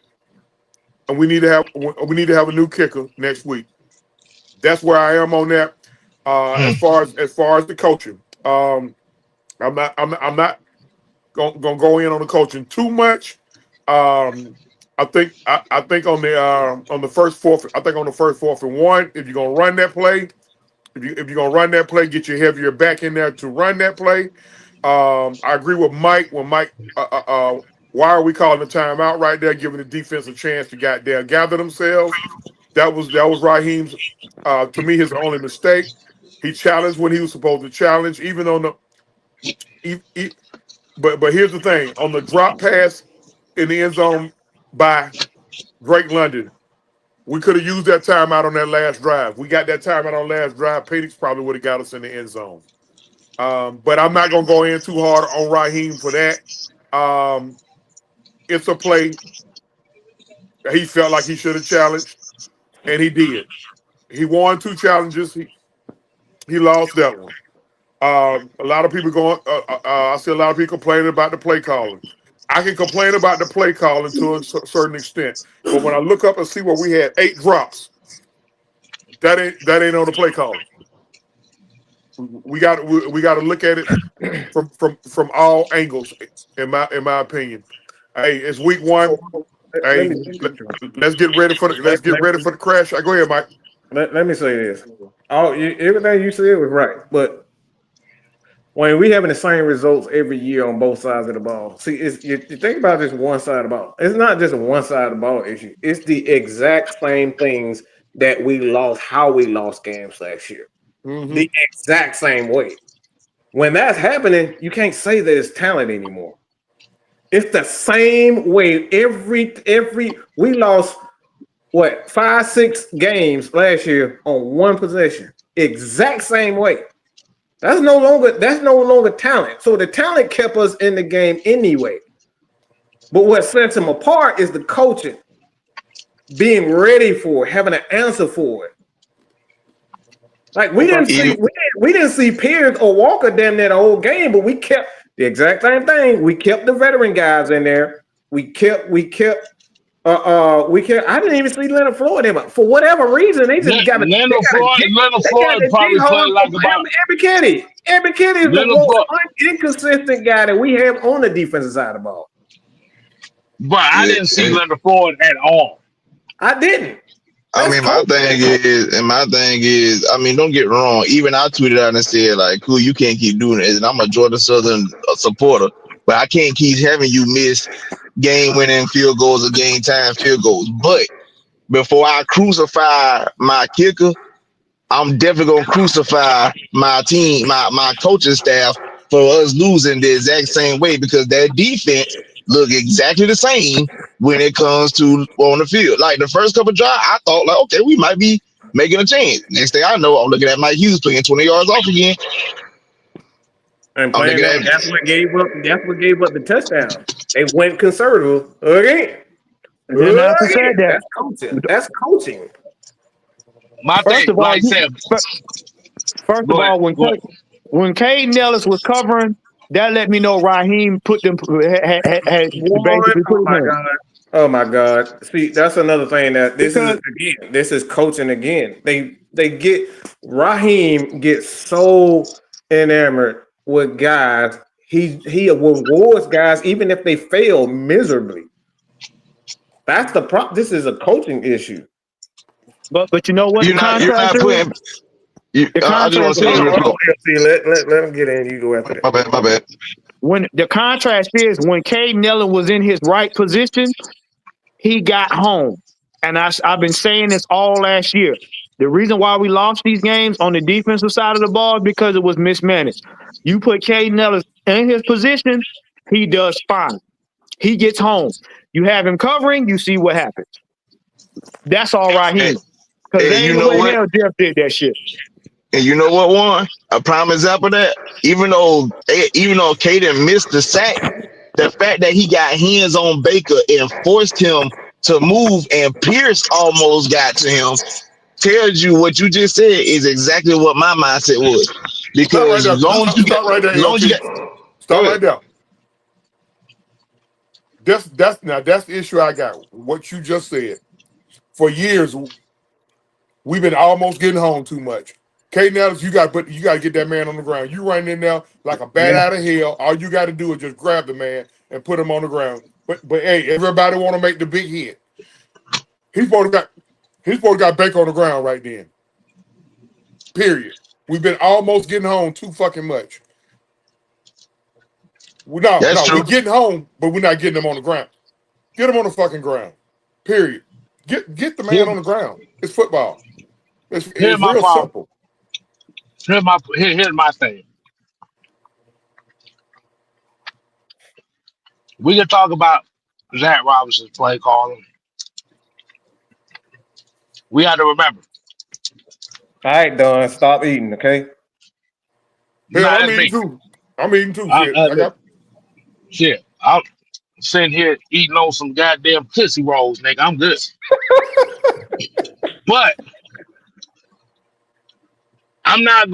and we need to have a new kicker next week. That's where I am on that. As far as the coaching, I'm not gonna go in on the coaching too much. I think on the first 4th and 1, if you're gonna run that play, get your heavier back in there to run that play. I agree with Mike when Mike. Why are we calling the timeout right there, giving the defense a chance to gather themselves? That was Raheem's. To me, his only mistake. He challenged when he was supposed to challenge, even on the. But here's the thing: on the drop pass in the end zone by Drake London, We could have used that timeout on that last drive. We got that timeout on last drive. Penix probably would have got us in the end zone. But I'm not gonna go in too hard on Raheem for that. It's a play he felt like he should have challenged, and he did. He won 2 challenges. He lost that one. A lot of people going. I see a lot of people complaining about the play calling. I can complain about the play calling to a certain extent, but when I look up and see where we had 8 drops, that ain't on the play calling. We got to look at it from all angles. In my opinion, hey, it's week 1. Hey, let's get ready for the crash. Go ahead, Mike. Let me say this. Everything you said was right, but when we having the same results every year on both sides of the ball, see, you think about this one side of the ball. It's not just a one side of the ball issue. It's the exact same things that we lost, how we lost games last year. Mm-hmm. The exact same way. When that's happening, you can't say that it's talent anymore. It's the same way. We lost 5-6 games last year on one possession. Exact same way. That's no longer talent. So the talent kept us in the game anyway. But what sets them apart is the coaching, being ready for it, having an answer for it. Like we didn't see Pierce or Walker damn near the whole game, but we kept the exact same thing. We kept the veteran guys in there. We kept. I didn't even see Leonard Floyd in, but for whatever reason, they just got Leonard Floyd probably played like about Every kid is the most inconsistent guy that we have on the defensive side of the ball. But I didn't see Leonard Floyd at all. I didn't. My thing is, don't get me wrong. Even I tweeted out and said, like, cool, you can't keep doing it. And I'm a Georgia Southern supporter, but I can't keep having you miss game-winning field goals or game-time field goals. But before I crucify my kicker, I'm definitely going to crucify my team, my coaching staff for us losing the exact same way, because that defense look exactly the same when it comes to on the field. Like the first couple drives, I thought, like, okay, we might be making a change. Next thing I know, I'm looking at Mike Hughes playing 20 yards off again. And playing that's what gave up the touchdown. They went conservative again. That's coaching. That's coaching. First of all, when Caden Ellis was covering, that let me know Raheem put them had basically put him in. Oh my God! See, that's another thing that this is coaching again. They get Raheem gets so enamored with guys. He rewards guys even if they fail miserably. That's the problem. This is a coaching issue. But you know what? You're not putting. I just want to say let him get in. You go after that. My bad. When the contrast is when Caden Ellis was in his right position, he got home. And I've been saying this all last year. The reason why we lost these games on the defensive side of the ball is because it was mismanaged. You put Caden Ellis in his position, he does fine. He gets home. You have him covering, you see what happens. That's all right here. Because they ain't no way hell Jeff did that shit. And you know what, Warren? A prime example of that, even though Caden missed the sack, the fact that he got hands on Baker and forced him to move and Pierce almost got to him tells you what you just said is exactly what my mindset was. Because as long as you stop right there. That's the issue I got. What you just said. For years, we've been almost getting home too much. Caden Ellis, you got to get that man on the ground. You running in there like a bat out of hell. All you got to do is just grab the man and put him on the ground. But hey, everybody want to make the big hit. He's supposed to got Baker on the ground right then. Period. We've been almost getting home too fucking much. We're getting home, but we're not getting him on the ground. Get him on the fucking ground. Period. Get the man on the ground. It's football. It's real simple. Here's my thing. We can talk about Zach Robinson's play calling. We got to remember. All right, Don, stop eating, okay? Hell, Nah, I'm that's eating me. too. I'm eating too. I, Shit, I, I got. shit. I'm sitting here eating on some goddamn Tootsie Rolls, nigga. I'm good. But I'm not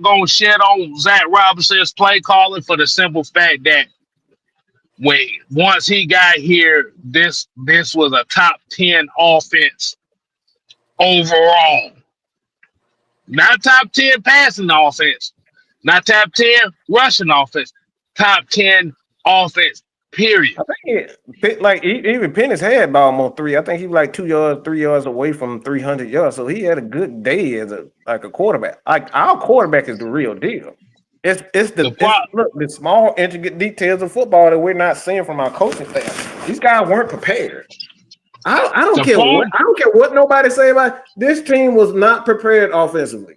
gonna shed on Zach Robinson's play calling for the simple fact that when once he got here, this was a top 10 offense overall. Not top 10 passing offense, not top 10 rushing offense, top 10 offense, period. I think even Pennis had about almost 3. I think he was like 2 yards, 3 yards away from 300 yards. So he had a good day as a quarterback. Like our quarterback is the real deal. Look, the small intricate details of football that we're not seeing from our coaching staff. These guys weren't prepared. I don't care what nobody say about it. This team was not prepared offensively.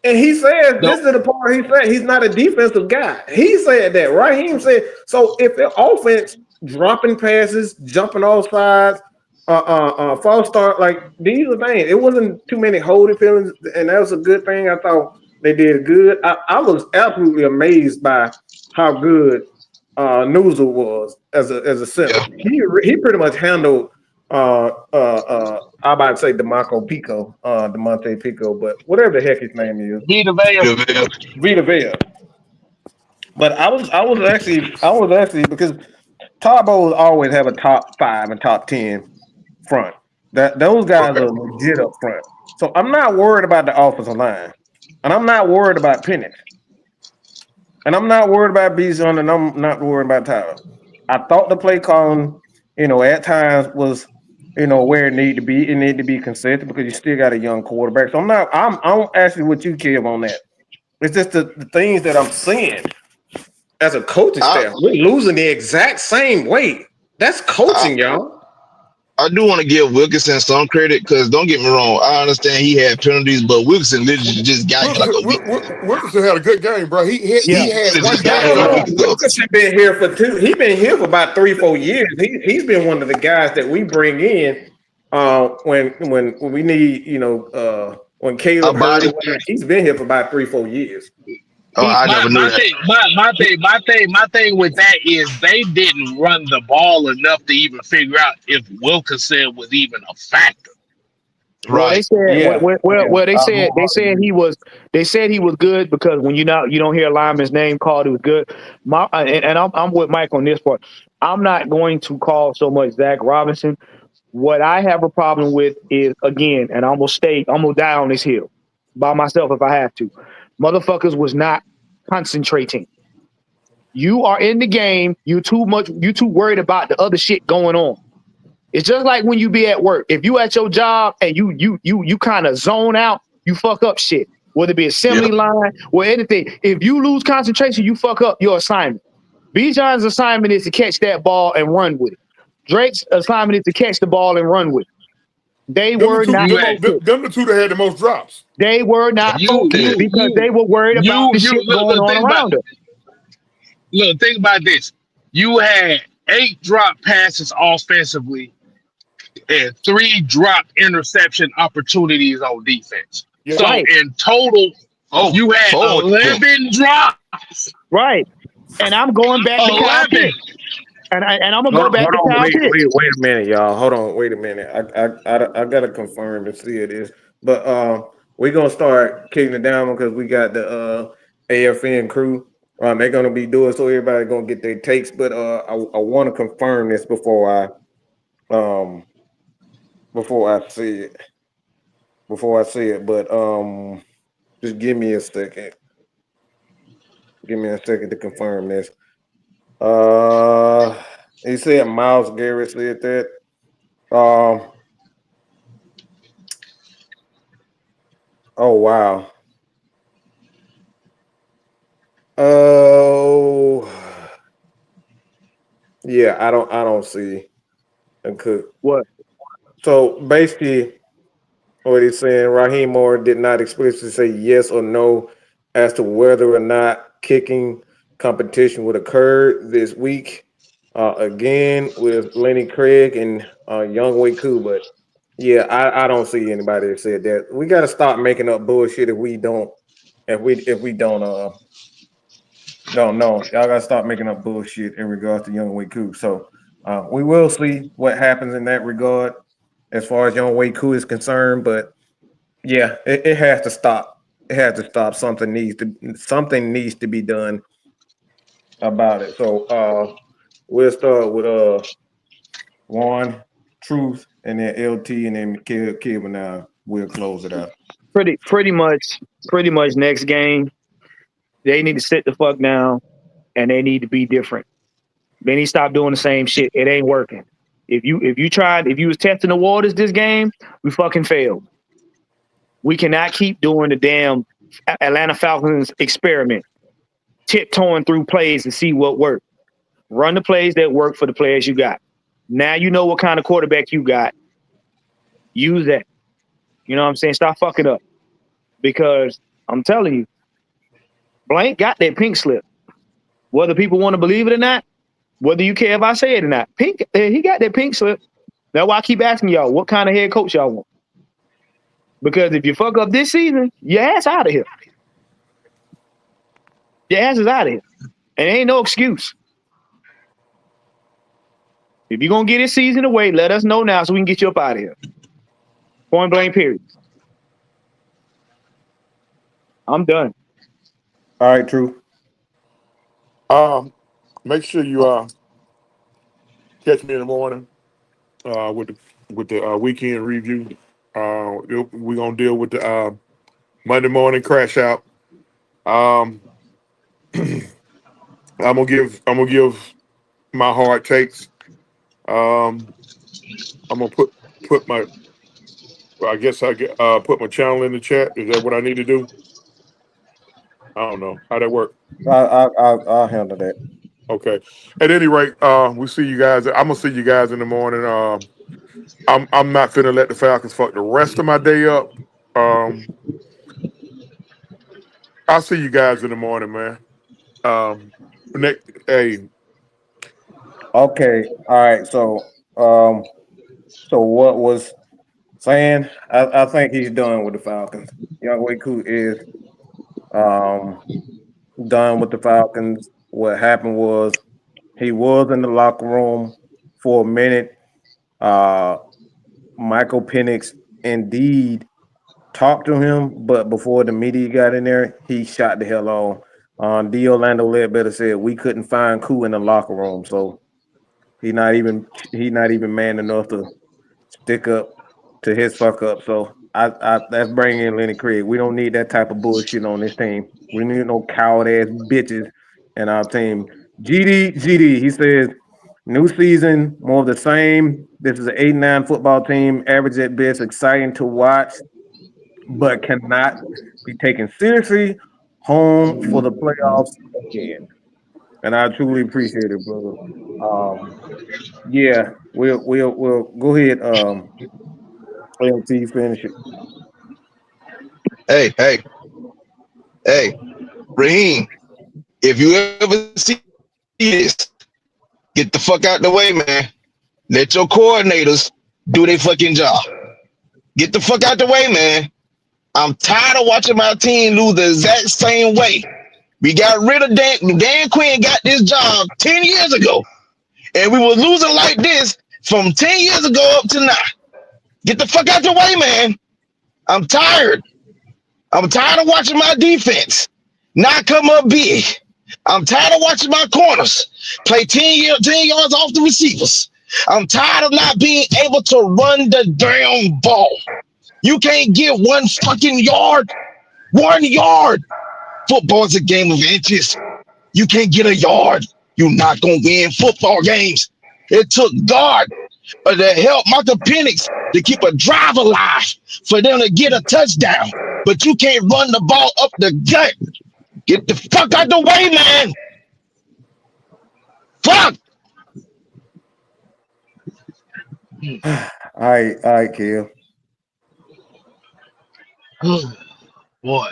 And he said, this is the part he said he's not a defensive guy. He said that. Raheem said, so if the offense dropping passes, jumping off sides, false start, like these are things. It wasn't too many holding feelings, and that was a good thing. I thought they did good. I was absolutely amazed by how good Newsel was as a center. Yeah. He pretty much handled I'm about to say DeMarco Pico, DeMonte Pico, but whatever the heck his name is. Vita Vea. But I was actually because Todd Bowles always have a top 5 and top 10 front. Those guys are legit up front. So I'm not worried about the offensive line. And I'm not worried about Penix. And I'm not worried about Bijan, and I'm not worried about Tyler. I thought the play calling, at times was, where it needed to be. It needed to be consistent because you still got a young quarterback. So I'm actually with you, Kev, on that. It's just the things that I'm seeing as a coaching staff. We're losing the exact same way. That's coaching, y'all. I do want to give Wilkinson some credit because don't get me wrong, I understand he had penalties, but Wilkinson literally just got here like a week. Wilkinson had a good game, bro. He had one game. Wilkinson been here for He's been here for about 3-4 years. He's been one of the guys that we bring in when we need, when Caleb hurt. He's been here for about 3-4 years. Oh, I never knew that. My thing with that is they didn't run the ball enough to even figure out if Wilkinson was even a factor. Well, they said they said he was good because when you don't hear a lineman's name called, it was good. I'm with Mike on this part. I'm not going to call so much Zach Robinson. What I have a problem with is, again, and I'm gonna die on this hill by myself if I have to. Motherfuckers was not concentrating. You are in the game. You too worried about the other shit going on. It's just like when you be at work. If you at your job and you kind of zone out, you fuck up shit. Whether it be assembly line or anything. If you lose concentration, you fuck up your assignment. Bijan's assignment is to catch that ball and run with it. Drake's assignment is to catch the ball and run with it. Them the two that had the most drops. They were not focused because they were worried about the shit going on around them. Look, think about this. You had 8 drop passes offensively and 3 drop interception opportunities on defense. Yeah. So in total, you had 11 drops. Right. And I'm going back to Kyle Pitts. And I'm gonna go back to Kyle Pitts. Wait a minute, y'all. Hold on, wait a minute. I gotta confirm to see it is, but we're gonna start kicking it down because we got the AFN crew. They're gonna be doing so everybody gonna get their takes. But I want to confirm this before I see it. But just give me a second. Give me a second to confirm this. He said Myles Garrett said that. Oh wow. Oh yeah, I don't see and could what. So basically, what he's saying, Raheem Moore did not explicitly say yes or no as to whether or not kicking competition would occur this week again with Lenny Craig and Younghoe Koo, but Yeah, I don't see anybody that said that. We got to stop making up bullshit if we don't don't know. Y'all got to stop making up bullshit in regards to Young Wei Koo. So we will see what happens in that regard as far as Young Wei Koo is concerned. But yeah, it has to stop. It has to stop. Something needs to be done about it. So we'll start with Juan, Truth, and then LT, and then Kid. Now we'll close it out. Pretty much next game, they need to sit the fuck down and they need to be different. They need to stop doing the same shit. It ain't working. If you was testing the waters this game, we fucking failed. We cannot keep doing the damn Atlanta Falcons experiment, tiptoeing through plays to see what works. Run the plays that work for the players you got. Now you know what kind of quarterback you got. Use that. You know what I'm saying? Stop fucking up. Because I'm telling you, Blank got that pink slip. Whether people want to believe it or not, whether you care if I say it or not, he got that pink slip. That's why I keep asking y'all, what kind of head coach y'all want? Because if you fuck up this season, your ass out of here. Your ass is out of here. And ain't no excuse. If you're going to get this season away, let us know now so we can get you up out of here. Point blank, period. I'm done. All right, True. Make sure you catch me in the morning with the weekend review. We're gonna deal with the Monday morning crash out. Um, I'm gonna give my hard takes. Um, I'm gonna put my I guess put my channel in the chat. Is that what I need to do? I don't know how that work. I'll handle that. Okay. At any rate, we see you guys. I'm gonna see you guys in the morning. I'm not finna let the Falcons fuck the rest of my day up. Um, I'll see you guys in the morning, man. Hey, Okay. All right. So what was saying? I think he's done with the Falcons. Young Wei Koo is um done with the Falcons. What happened was he was in the locker room for a minute. Uh, Michael Penix indeed talked to him, but before the media got in there, he shot the hell on. D. Orlando Ledbetter said we couldn't find Koo in the locker room, so he not even man enough to stick up to his fuck up. So I that's bringing in Lenny Craig. We don't need that type of bullshit on this team. We need no coward ass bitches in our team. GD, he says, new season, more of the same. This is an 8-9 football team, average at best, exciting to watch, but cannot be taken seriously. Home for the playoffs again. And I truly appreciate it, brother. Um, yeah, we'll go ahead. LT finish it. Hey, Raheem, if you ever see this, get the fuck out the way, man. Let your coordinators do their fucking job. Get the fuck out the way, man. I'm tired of watching my team lose the exact same way. We got rid of Dan Quinn got this job 10 years ago. And we were losing like this from 10 years ago up to now. Get the fuck out the way, man. I'm tired. I'm tired of watching my defense not come up big. I'm tired of watching my corners play 10 yards off the receivers. I'm tired of not being able to run the damn ball. You can't get 1 fucking yard. 1 yard. Football's a game of inches. You can't get a yard. You're not going to win football games. It took God to help Michael Penix to keep a drive alive for them to get a touchdown. But you can't run the ball up the gut. Get the fuck out the way, man. Fuck. All right, Kill. Boy,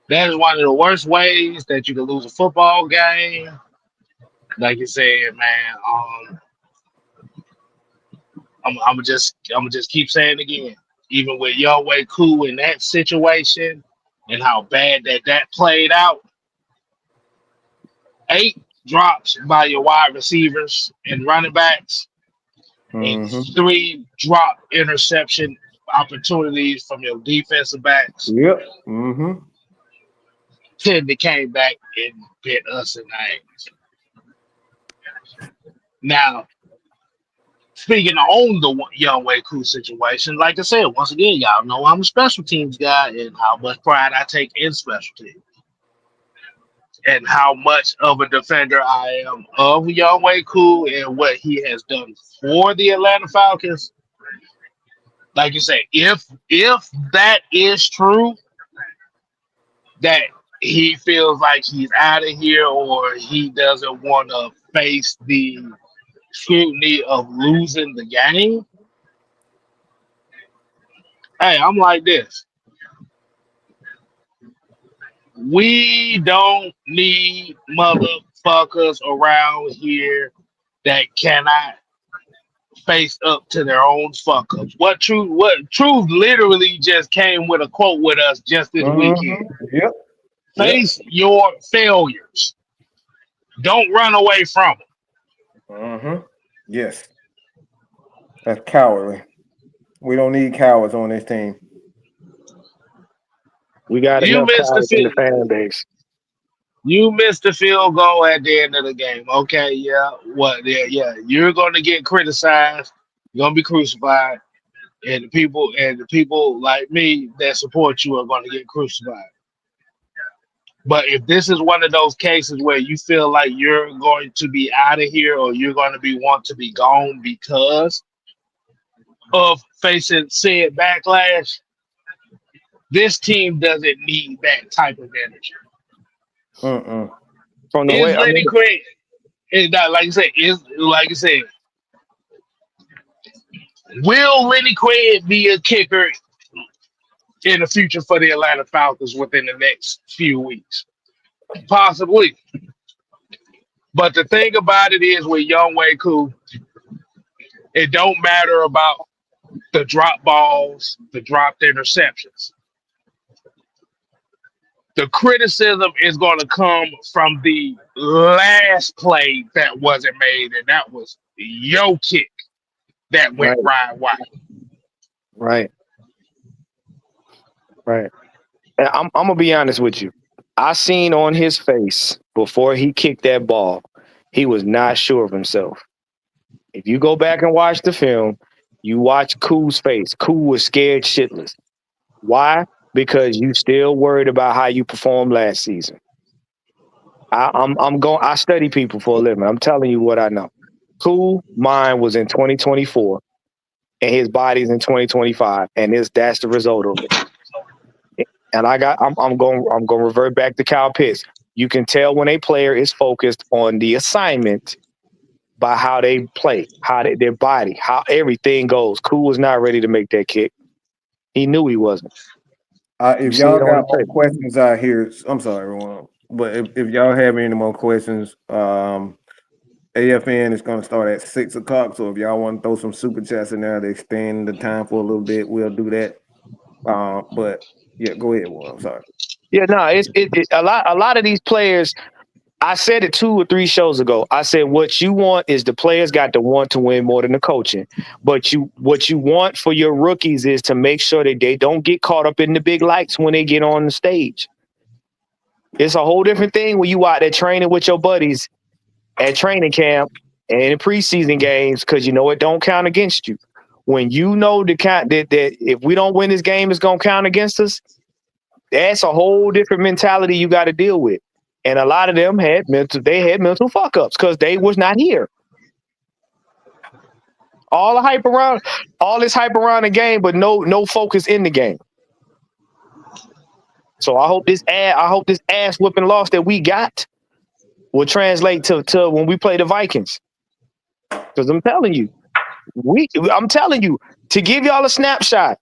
that is one of the worst ways that you can lose a football game. Like you said, man. I'm just keep saying it again. Even with Younghoe Koo in that situation and how bad that played out, 8 drops by your wide receivers and running backs, and 3 drop interception opportunities from your defensive backs. Yep. 10 that came back and bit us in the ass. Now, speaking on the Younghoe Koo situation, like I said, once again, y'all know I'm a special teams guy and how much pride I take in special teams. And how much of a defender I am of Younghoe Koo and what he has done for the Atlanta Falcons. Like you say, if that is true, that he feels like he's out of here or he doesn't want to face the scrutiny of losing the game, hey, I'm like this. We don't need motherfuckers around here that cannot face up to their own fuck ups. What Truth literally just came with a quote with us just this weekend. Yep. Face your failures. Don't run away from them. Yes. That's cowardly. We don't need cowards on this team. We got You enough missed the cowards in the field. fan base. You missed the field goal at the end of the game. Okay, yeah. What? Yeah. You're gonna get criticized. You're gonna be crucified, and the people like me that support you are gonna get crucified. But if this is one of those cases where you feel like you're going to be out of here or you're going to want to be gone because of facing said backlash, this team doesn't need that type of energy. From the Is way, Lenny Craig? Is that like you said? Will Lenny Craig be a kicker in the future for the Atlanta Falcons within the next few weeks? Possibly. But the thing about it is with Younghoe Koo, it don't matter about the drop balls, the dropped interceptions. The criticism is going to come from the last play that wasn't made, and that was your kick that went right wide. Right. And I'm gonna be honest with you. I seen on his face before he kicked that ball, he was not sure of himself. If you go back and watch the film, you watch Koo's face. Koo was scared shitless. Why? Because you still worried about how you performed last season. I study people for a living. I'm telling you what I know. Koo mind was in 2024 and his body's in 2025, and that's the result of it. And I'm going to revert back to Kyle Pitts. You can tell when a player is focused on the assignment by how they play, their body, how everything goes. Koo was not ready to make that kick. He knew he wasn't. If y'all got more questions out here, I'm sorry, everyone, but if y'all have any more questions, AFN is going to start at 6 o'clock. So if y'all want to throw some super chats in there to extend the time for a little bit, we'll do that. But yeah, go ahead, Will. I'm sorry. Yeah, no, it's a lot of these players. I said it 2 or 3 shows ago. I said what you want is the players got to want to win more than the coaching. But what you want for your rookies is to make sure that they don't get caught up in the big lights when they get on the stage. It's a whole different thing when you out there training with your buddies at training camp and in preseason games, because you know it don't count against you. When you know that if we don't win this game, it's gonna count against us. That's a whole different mentality you got to deal with. And a lot of them had mental fuck ups because they was not here. All this hype around the game, but no focus in the game. So I hope this ass whooping loss that we got will translate to when we play the Vikings. Because I'm telling you, to give y'all a snapshot,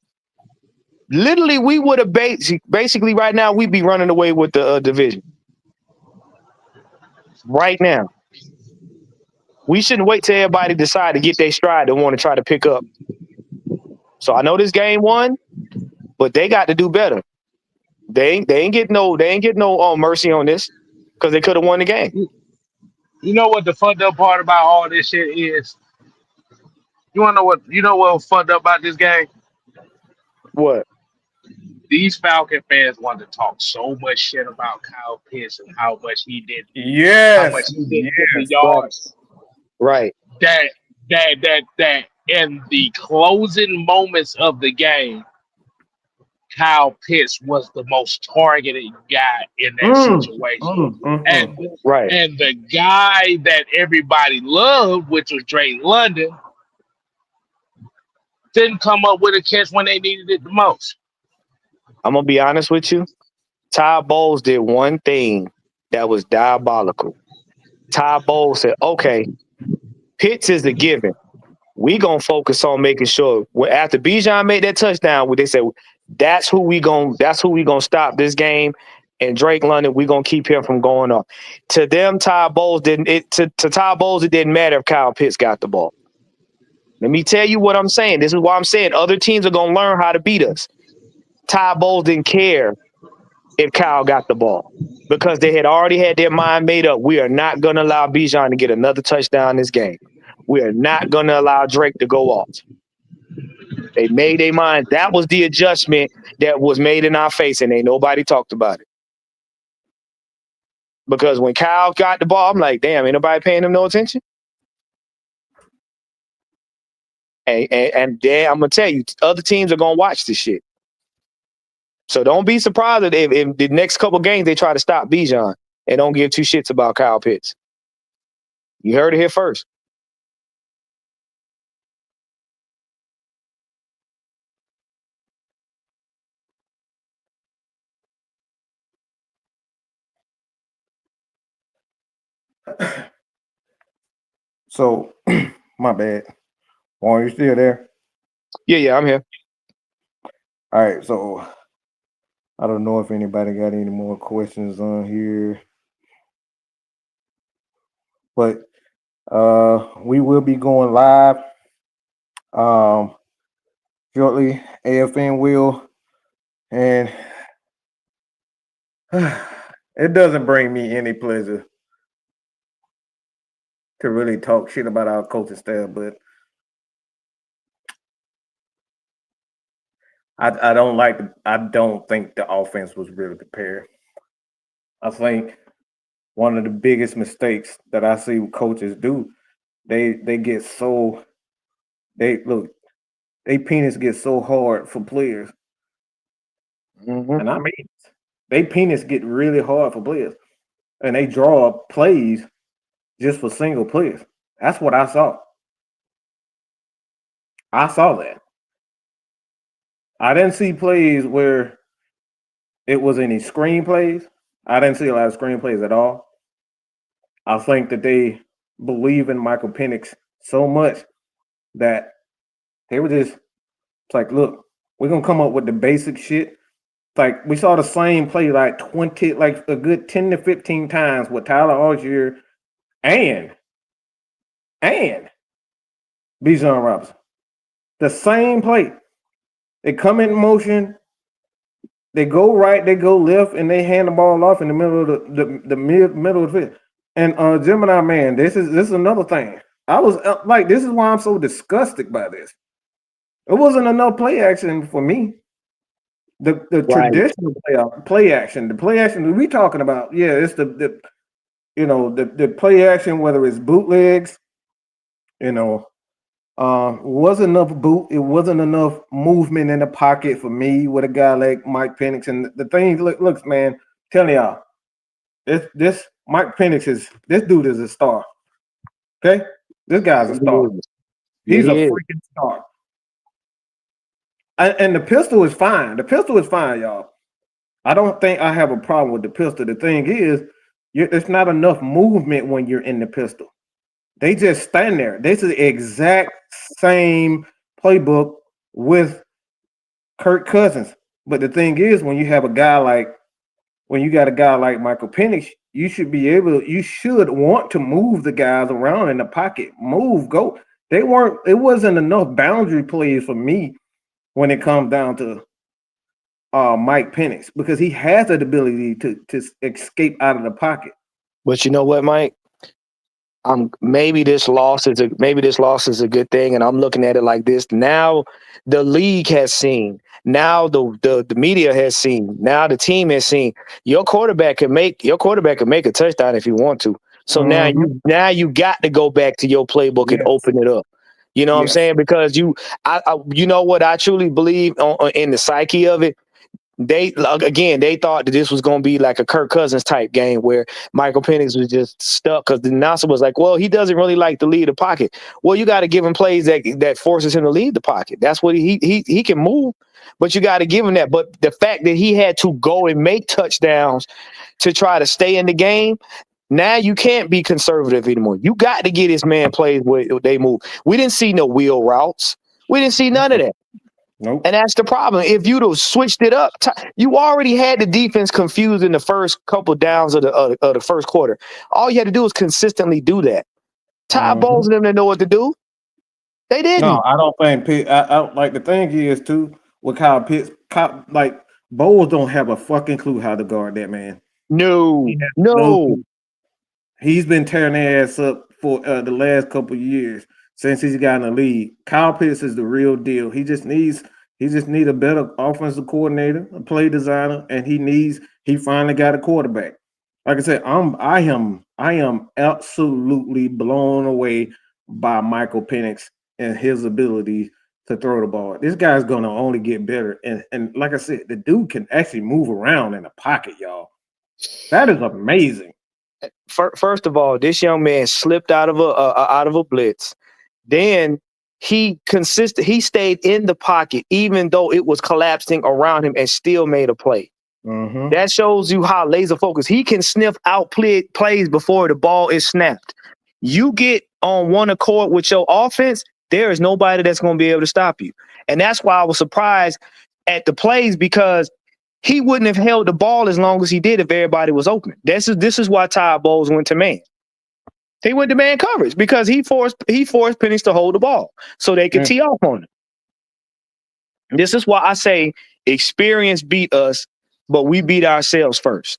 literally we would have basically right now we'd be running away with the division. Right now. We shouldn't wait till everybody decide to get their stride and want to try to pick up. So I know this game won, but they got to do better. They ain't get no mercy on this because they could have won the game. You know what the fucked up part about all this shit is? You wanna know what was fucked up about this game? What? These Falcon fans want to talk so much shit about Kyle Pitts and how much he didn't Yes. get the Yes. yards. Right. That in the closing moments of the game, Kyle Pitts was the most targeted guy in that situation. And Right. and the guy that everybody loved, which was Drake London, didn't come up with a catch when they needed it the most. I'm gonna be honest with you. Ty Bowles did one thing that was diabolical. Ty Bowles said, "Okay, Pitts is a given. We gonna focus on making sure after Bijan made that touchdown, they said that's who we gonna stop this game. And Drake London, we gonna keep him from going off." To them, Ty Bowles didn't. To Ty Bowles, it didn't matter if Kyle Pitts got the ball. Let me tell you what I'm saying. This is why I'm saying other teams are gonna learn how to beat us. Ty Bowles didn't care if Kyle got the ball because they had already had their mind made up. We are not gonna allow Bijan to get another touchdown in this game. We are not gonna allow Drake to go off. They made their mind. That was the adjustment that was made in our face, and ain't nobody talked about it. Because when Kyle got the ball, I'm like, damn, ain't nobody paying him no attention. And then I'm gonna tell you, other teams are gonna watch this shit. So don't be surprised if the next couple games they try to stop Bijan and don't give two shits about Kyle Pitts. You heard it here first. So, my bad. Warren, you still there? Yeah, I'm here. All right, so I don't know if anybody got any more questions on here, but we will be going live shortly. AFN will, and it doesn't bring me any pleasure to really talk shit about our coaching staff, but I don't think the offense was really prepared. I think one of the biggest mistakes that I see coaches do, they penis get so hard for players. Mm-hmm. And I mean, they penis get really hard for players. And they draw up plays just for single players. That's what I saw. I saw that. I didn't see plays where it was any screenplays. I didn't see a lot of screenplays at all. I think that they believe in Michael Penix so much that they were just like, look, we're gonna come up with the basic shit. Like we saw the same play like a good 10 to 15 times with Tyler Algier and Bijan Robinson. The same play. They come in motion, they go right, they go left, and they hand the ball off in the middle of the middle of the field. And Gemini man, this is another thing. I was like, this is why I'm so disgusted by this. It wasn't enough play action for me. The Right. traditional play action, the play action that we talking about, yeah, it's the play action, whether it's bootlegs, wasn't enough it wasn't enough movement in the pocket for me with a guy like Mike Penix. And the thing, looks, man, telling y'all, this Mike Penix this dude is a star. Okay, this guy's a star. He's a freaking star. And the pistol is fine. The pistol is fine, y'all. I don't think I have a problem with the pistol. The thing is, it's not enough movement when you're in the pistol. They just stand there. This is the exact same playbook with Kirk Cousins. But the thing is, when you have a guy like when you got a guy like Michael Penix, you should want to move the guys around in the pocket. Move, go. It wasn't enough boundary plays for me when it comes down to Mike Penix, because he has that ability to escape out of the pocket. But you know what, Mike? Maybe this loss is a good thing, and I'm looking at it like this. Now the league has seen. Now the media has seen. Now the team has seen. Your quarterback can make a touchdown if you want to. So now you got to go back to your playbook and open it up. You know what I'm saying? Because you know what I truly believe in the psyche of it. They thought that this was going to be like a Kirk Cousins type game where Michael Penix was just stuck because the announcer was like, well, he doesn't really like to lead the pocket. Well, you got to give him plays that forces him to lead the pocket. That's what he can move, but you got to give him that. But the fact that he had to go and make touchdowns to try to stay in the game, now you can't be conservative anymore. You got to get his man plays where they move. We didn't see no wheel routes. We didn't see none of that. Nope. And that's the problem. If you'd have switched it up, you already had the defense confused in the first couple downs of the first quarter. All you had to do was consistently do that. Todd Bowles and them didn't know what to do. They didn't. No, I don't think Pitt. I like the thing is too with Kyle Pitts. Like Bowles don't have a fucking clue how to guard that man. No. He's been tearing their ass up for the last couple of years since he's got in the league. Kyle Pitts is the real deal. He just needs a better offensive coordinator, a play designer, and he finally got a quarterback. Like I said, I am absolutely blown away by Michael Penix and his ability to throw the ball. This guy's gonna only get better. And like I said, the dude can actually move around in the pocket, y'all. That is amazing. First of all, this young man slipped out of a blitz. Then he stayed in the pocket even though it was collapsing around him and still made a play. That shows you how laser focused. He can sniff out plays before the ball is snapped. You get on one accord with your offense, there is nobody that's going to be able to stop you. And that's why I was surprised at the plays, because he wouldn't have held the ball as long as he did if everybody was open. This is why Todd Bowles went to man. He went to man coverage because he forced Penix to hold the ball so they could tee off on him. This is why I say experience beat us, but we beat ourselves first.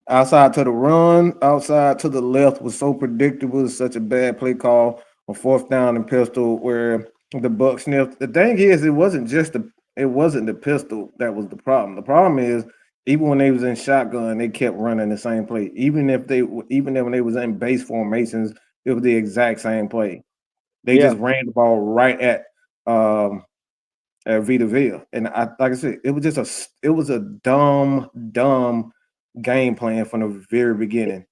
Outside to the run, outside to the left was so predictable. It's such a bad play call on fourth down and pistol where the Bucs sniffed. The thing is, it wasn't the pistol that was the problem. The problem is, even when they was in shotgun, they kept running the same play. Even when they was in base formations, it was the exact same play. They just ran the ball right at Vita Vea. And like I said, it was a dumb game plan from the very beginning.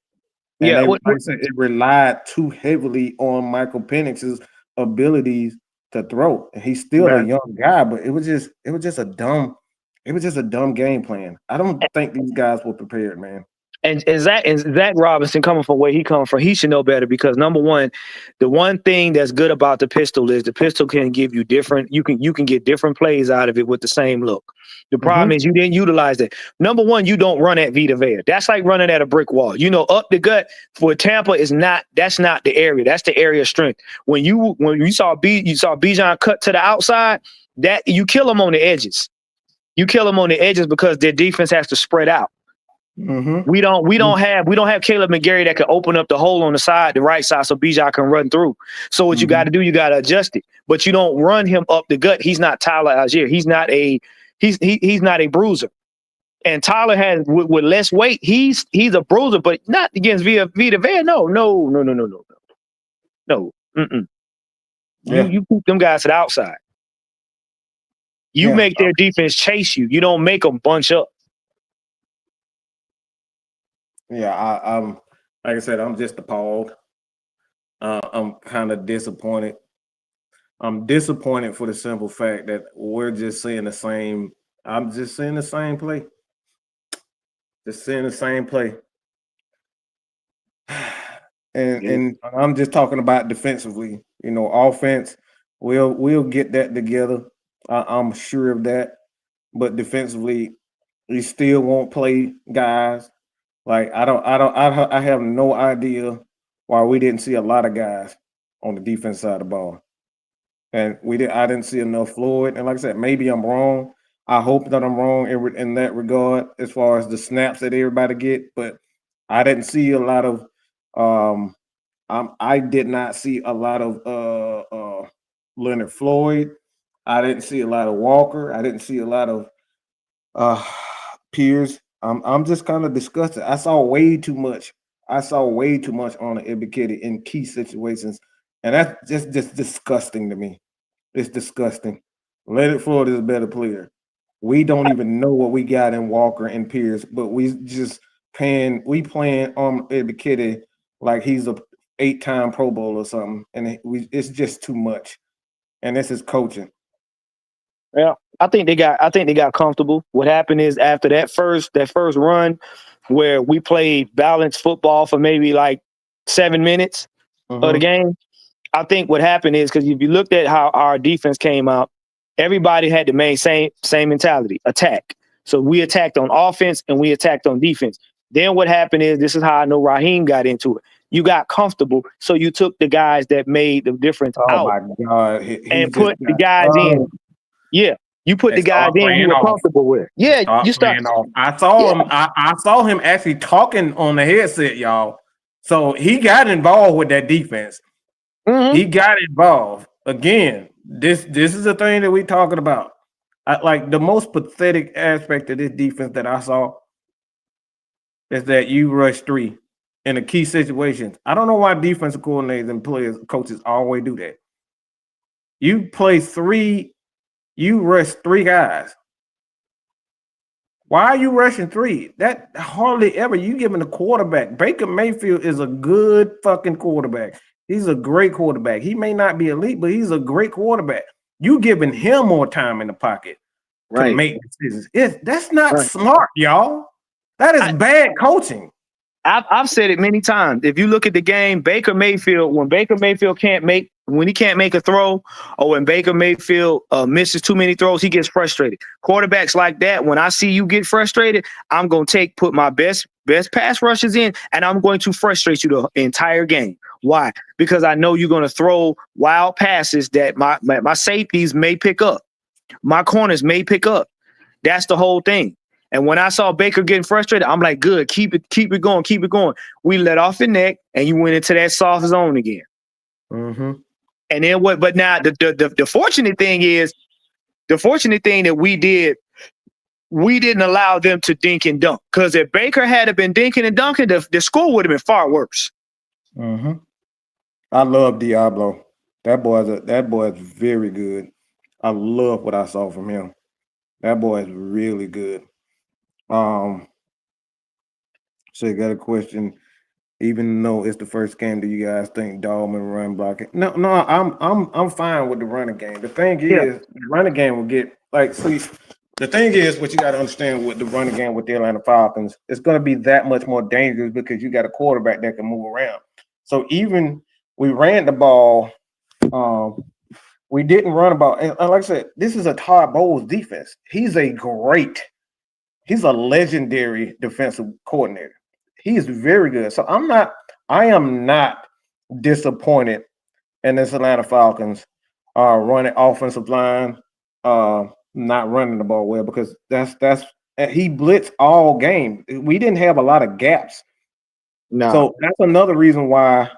And like I said, it relied too heavily on Michael Penix's abilities to throw. And he's still a young guy, but it was just a dumb game plan. I don't think these guys were prepared, man. And Zach Robinson, coming from where he comes from, he should know better, because number one, the one thing that's good about the pistol is the pistol can give you you can get different plays out of it with the same look. The problem is you didn't utilize it. Number one, you don't run at Vita Vea. That's like running at a brick wall. Up the gut for Tampa that's not the area. That's the area of strength. When you saw Bijan cut to the outside, that you kill him on the edges. You kill them on the edges because their defense has to spread out. We don't have Caleb McGarry that can open up the hole on the right side, so Bijan can run through. So what you got to do, you got to adjust it. But you don't run him up the gut. He's not Tyler Algier. He's not a bruiser. And Tyler has with less weight, he's a bruiser, but not against Vita Vea. No. You keep them guys to the outside. You make their defense chase you. You don't make them bunch up. Yeah, I'm like I said, I'm just appalled. I'm kind of disappointed. I'm disappointed for the simple fact that we're just seeing the same. I'm just seeing the same play. Just seeing the same play. And I'm just talking about defensively. Offense, we'll get that together. I'm sure of that. But defensively, We still won't play guys. Like I have no idea why we didn't see a lot of guys on the defense side of the ball. And I didn't see enough Floyd. And like I said, maybe I'm wrong. I hope that I'm wrong in that regard as far as the snaps that everybody get, but I didn't see a lot of I did not see a lot of Leonard Floyd. I didn't see a lot of Walker. I didn't see a lot of uh Pierce. I'm just kind of disgusted. I saw way too much. I saw way too much on the Ibikitty in key situations, and that's just disgusting to me. It's disgusting. Leonard Floyd is a better player. We don't even know what we got in Walker and Pierce, but we just playing on Ibikitty like he's a 8-time Pro Bowl or something, and it's just too much. And this is coaching. Yeah, I think they got comfortable. What happened is after that first run where we played balanced football for maybe like 7 minutes of the game, I think what happened is because if you looked at how our defense came out, everybody had the same mentality, attack. So we attacked on offense and we attacked on defense. Then what happened is, this is how I know Raheem got into it. You got comfortable, so you took the guys that made the difference out. My God. And put the guys in. Yeah, you put the guys in you were comfortable with. Yeah, you start. I saw him. I saw him actually talking on the headset, y'all. So he got involved with that defense. Mm-hmm. He got involved again. This is the thing that we talking about. Like the most pathetic aspect of this defense that I saw is that you rush 3 in a key situations. I don't know why defensive coordinators and coaches always do that. You play 3. You rush 3 guys. Why are you rushing 3? That hardly ever. You giving the quarterback. Baker Mayfield is a good fucking quarterback. He's a great quarterback. He may not be elite, but he's a great quarterback. You giving him more time in the pocket to make decisions. That's not smart, y'all. That is bad coaching. I've said it many times. If you look at the game, Baker Mayfield, when he can't make a throw, or when Baker Mayfield misses too many throws, he gets frustrated. Quarterbacks like that, when I see you get frustrated, I'm going to put my best pass rushes in, and I'm going to frustrate you the entire game. Why? Because I know you're going to throw wild passes that my safeties may pick up. My corners may pick up. That's the whole thing. And when I saw Baker getting frustrated, I'm like, good, keep it going. We let off the neck, and you went into that soft zone again. Mm-hmm. And then what? But now the fortunate thing is, that we didn't allow them to dink and dunk. Because if Baker had been dinking and dunking, the score would have been far worse. Mm-hmm. I love Diablo. That boy is very good. I love what I saw from him. That boy is really good. So you got a question. Even though it's the first game, do you guys think Dahlman run blocking? No, I'm fine with the running game. The thing is, the running game will get the thing is what you got to understand with the running game with the Atlanta Falcons, it's going to be that much more dangerous because you got a quarterback that can move around. So even we ran the ball, we didn't run about. And like I said, this is a Todd Bowles defense. He's a legendary defensive coordinator. He is very good. So I am not disappointed in this Atlanta Falcons running offensive line, not running the ball well, because that's he blitzed all game. We didn't have a lot of gaps. No. So that's another reason why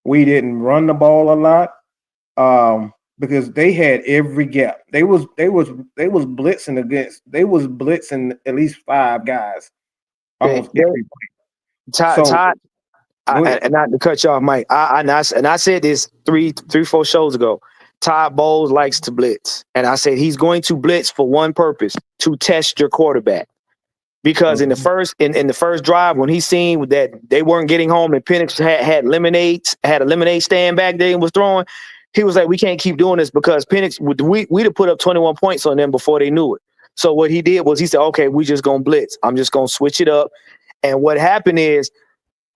we didn't run the ball a lot. Because they had every gap. They was blitzing at least 5 guys. Almost every play. Todd, and not to cut you off, Mike. I said this 3-4 shows ago. Todd Bowles likes to blitz, and I said he's going to blitz for one purpose: to test your quarterback. Because in the first drive, when he seen that they weren't getting home and Penix had a lemonade stand back there and was throwing, he was like, we can't keep doing this because Penix, we'd have put up 21 points on them before they knew it. So what he did was he said, okay, we just going to blitz. I'm just going to switch it up. And what happened is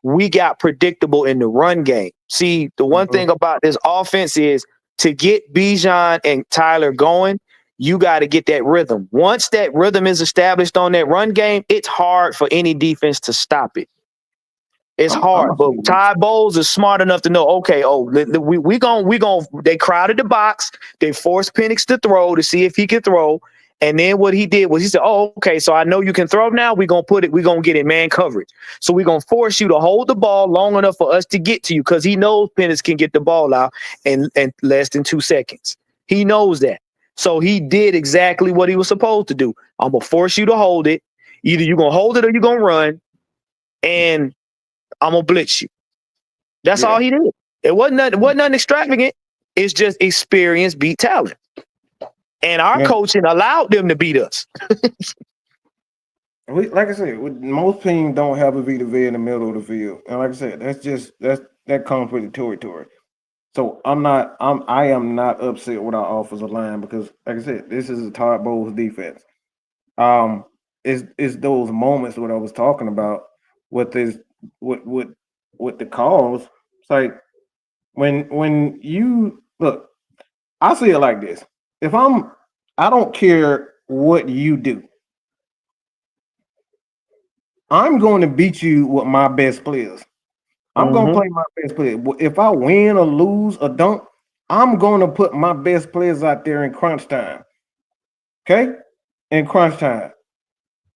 we got predictable in the run game. See, the one thing about this offense is to get Bijan and Tyler going, you got to get that rhythm. Once that rhythm is established on that run game, it's hard for any defense to stop it. It's hard, but Ty Bowles is smart enough to know, okay, we gon' they crowded the box. They forced Penix to throw to see if he could throw. And then what he did was he said, oh, okay, so I know you can throw now. We're going to get it man coverage. So we're going to force you to hold the ball long enough for us to get to you because he knows Penix can get the ball out in less than 2 seconds. He knows that. So he did exactly what he was supposed to do. I'm going to force you to hold it. Either you're going to hold it or you're going to run. And I'm going to blitz you. That's all he did. It wasn't nothing extravagant. It's just experience beat talent. And our coaching allowed them to beat us. Like I said, most teams don't have a V in the middle of the field. And like I said, that comes with the territory. So I am not upset with our offensive line because, like I said, this is a Todd Bowles defense. It's those moments what I was talking about with this with the calls. It's like when you look, I see it like this. I don't care what you do. I'm going to beat you with my best players. I'm going to play my best players. If I win or lose or don't, I'm going to put my best players out there in crunch time. Okay? In crunch time.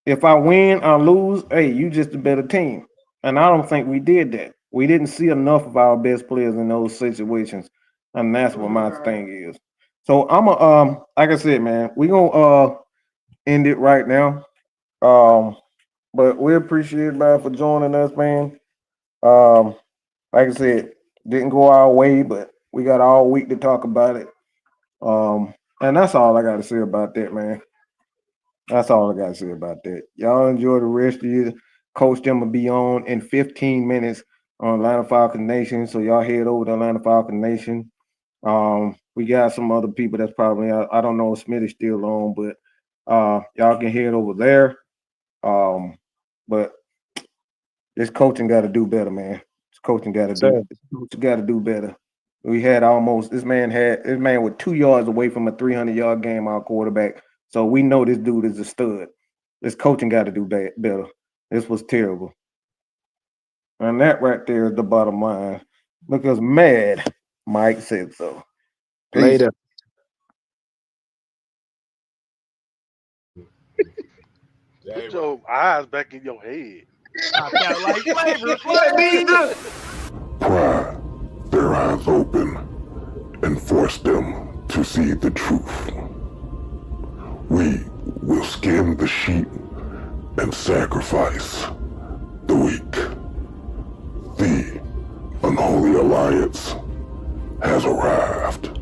If I win or lose, hey, you just a better team. And I don't think we did that. We didn't see enough of our best players in those situations. And that's what my thing is. So I'm like I said, man, we're gonna end it right now. But we appreciate man for joining us, man. Like I said, didn't go our way, but we got all week to talk about it. And that's all I got to say about that, man. That's all I got to say about that. Y'all enjoy the rest of your coach. Them will be on in 15 minutes on Atlanta Falcon Nation. So y'all head over to Atlanta Falcon Nation. We got some other people that's probably I don't know if Smith is still on, but y'all can head over there. But this coaching got to do better, man. This coaching got to do better. We had this man was 2 yards away from a 300-yard game, our quarterback. So we know this dude is a stud. This coaching got to do better. This was terrible. And that right there is the bottom line. Because Mad Mike said so. Peace. Later. Put your eyes back in your head. Like flavor. Pry their eyes open and force them to see the truth. We will skin the sheep and sacrifice the weak. The unholy alliance has arrived.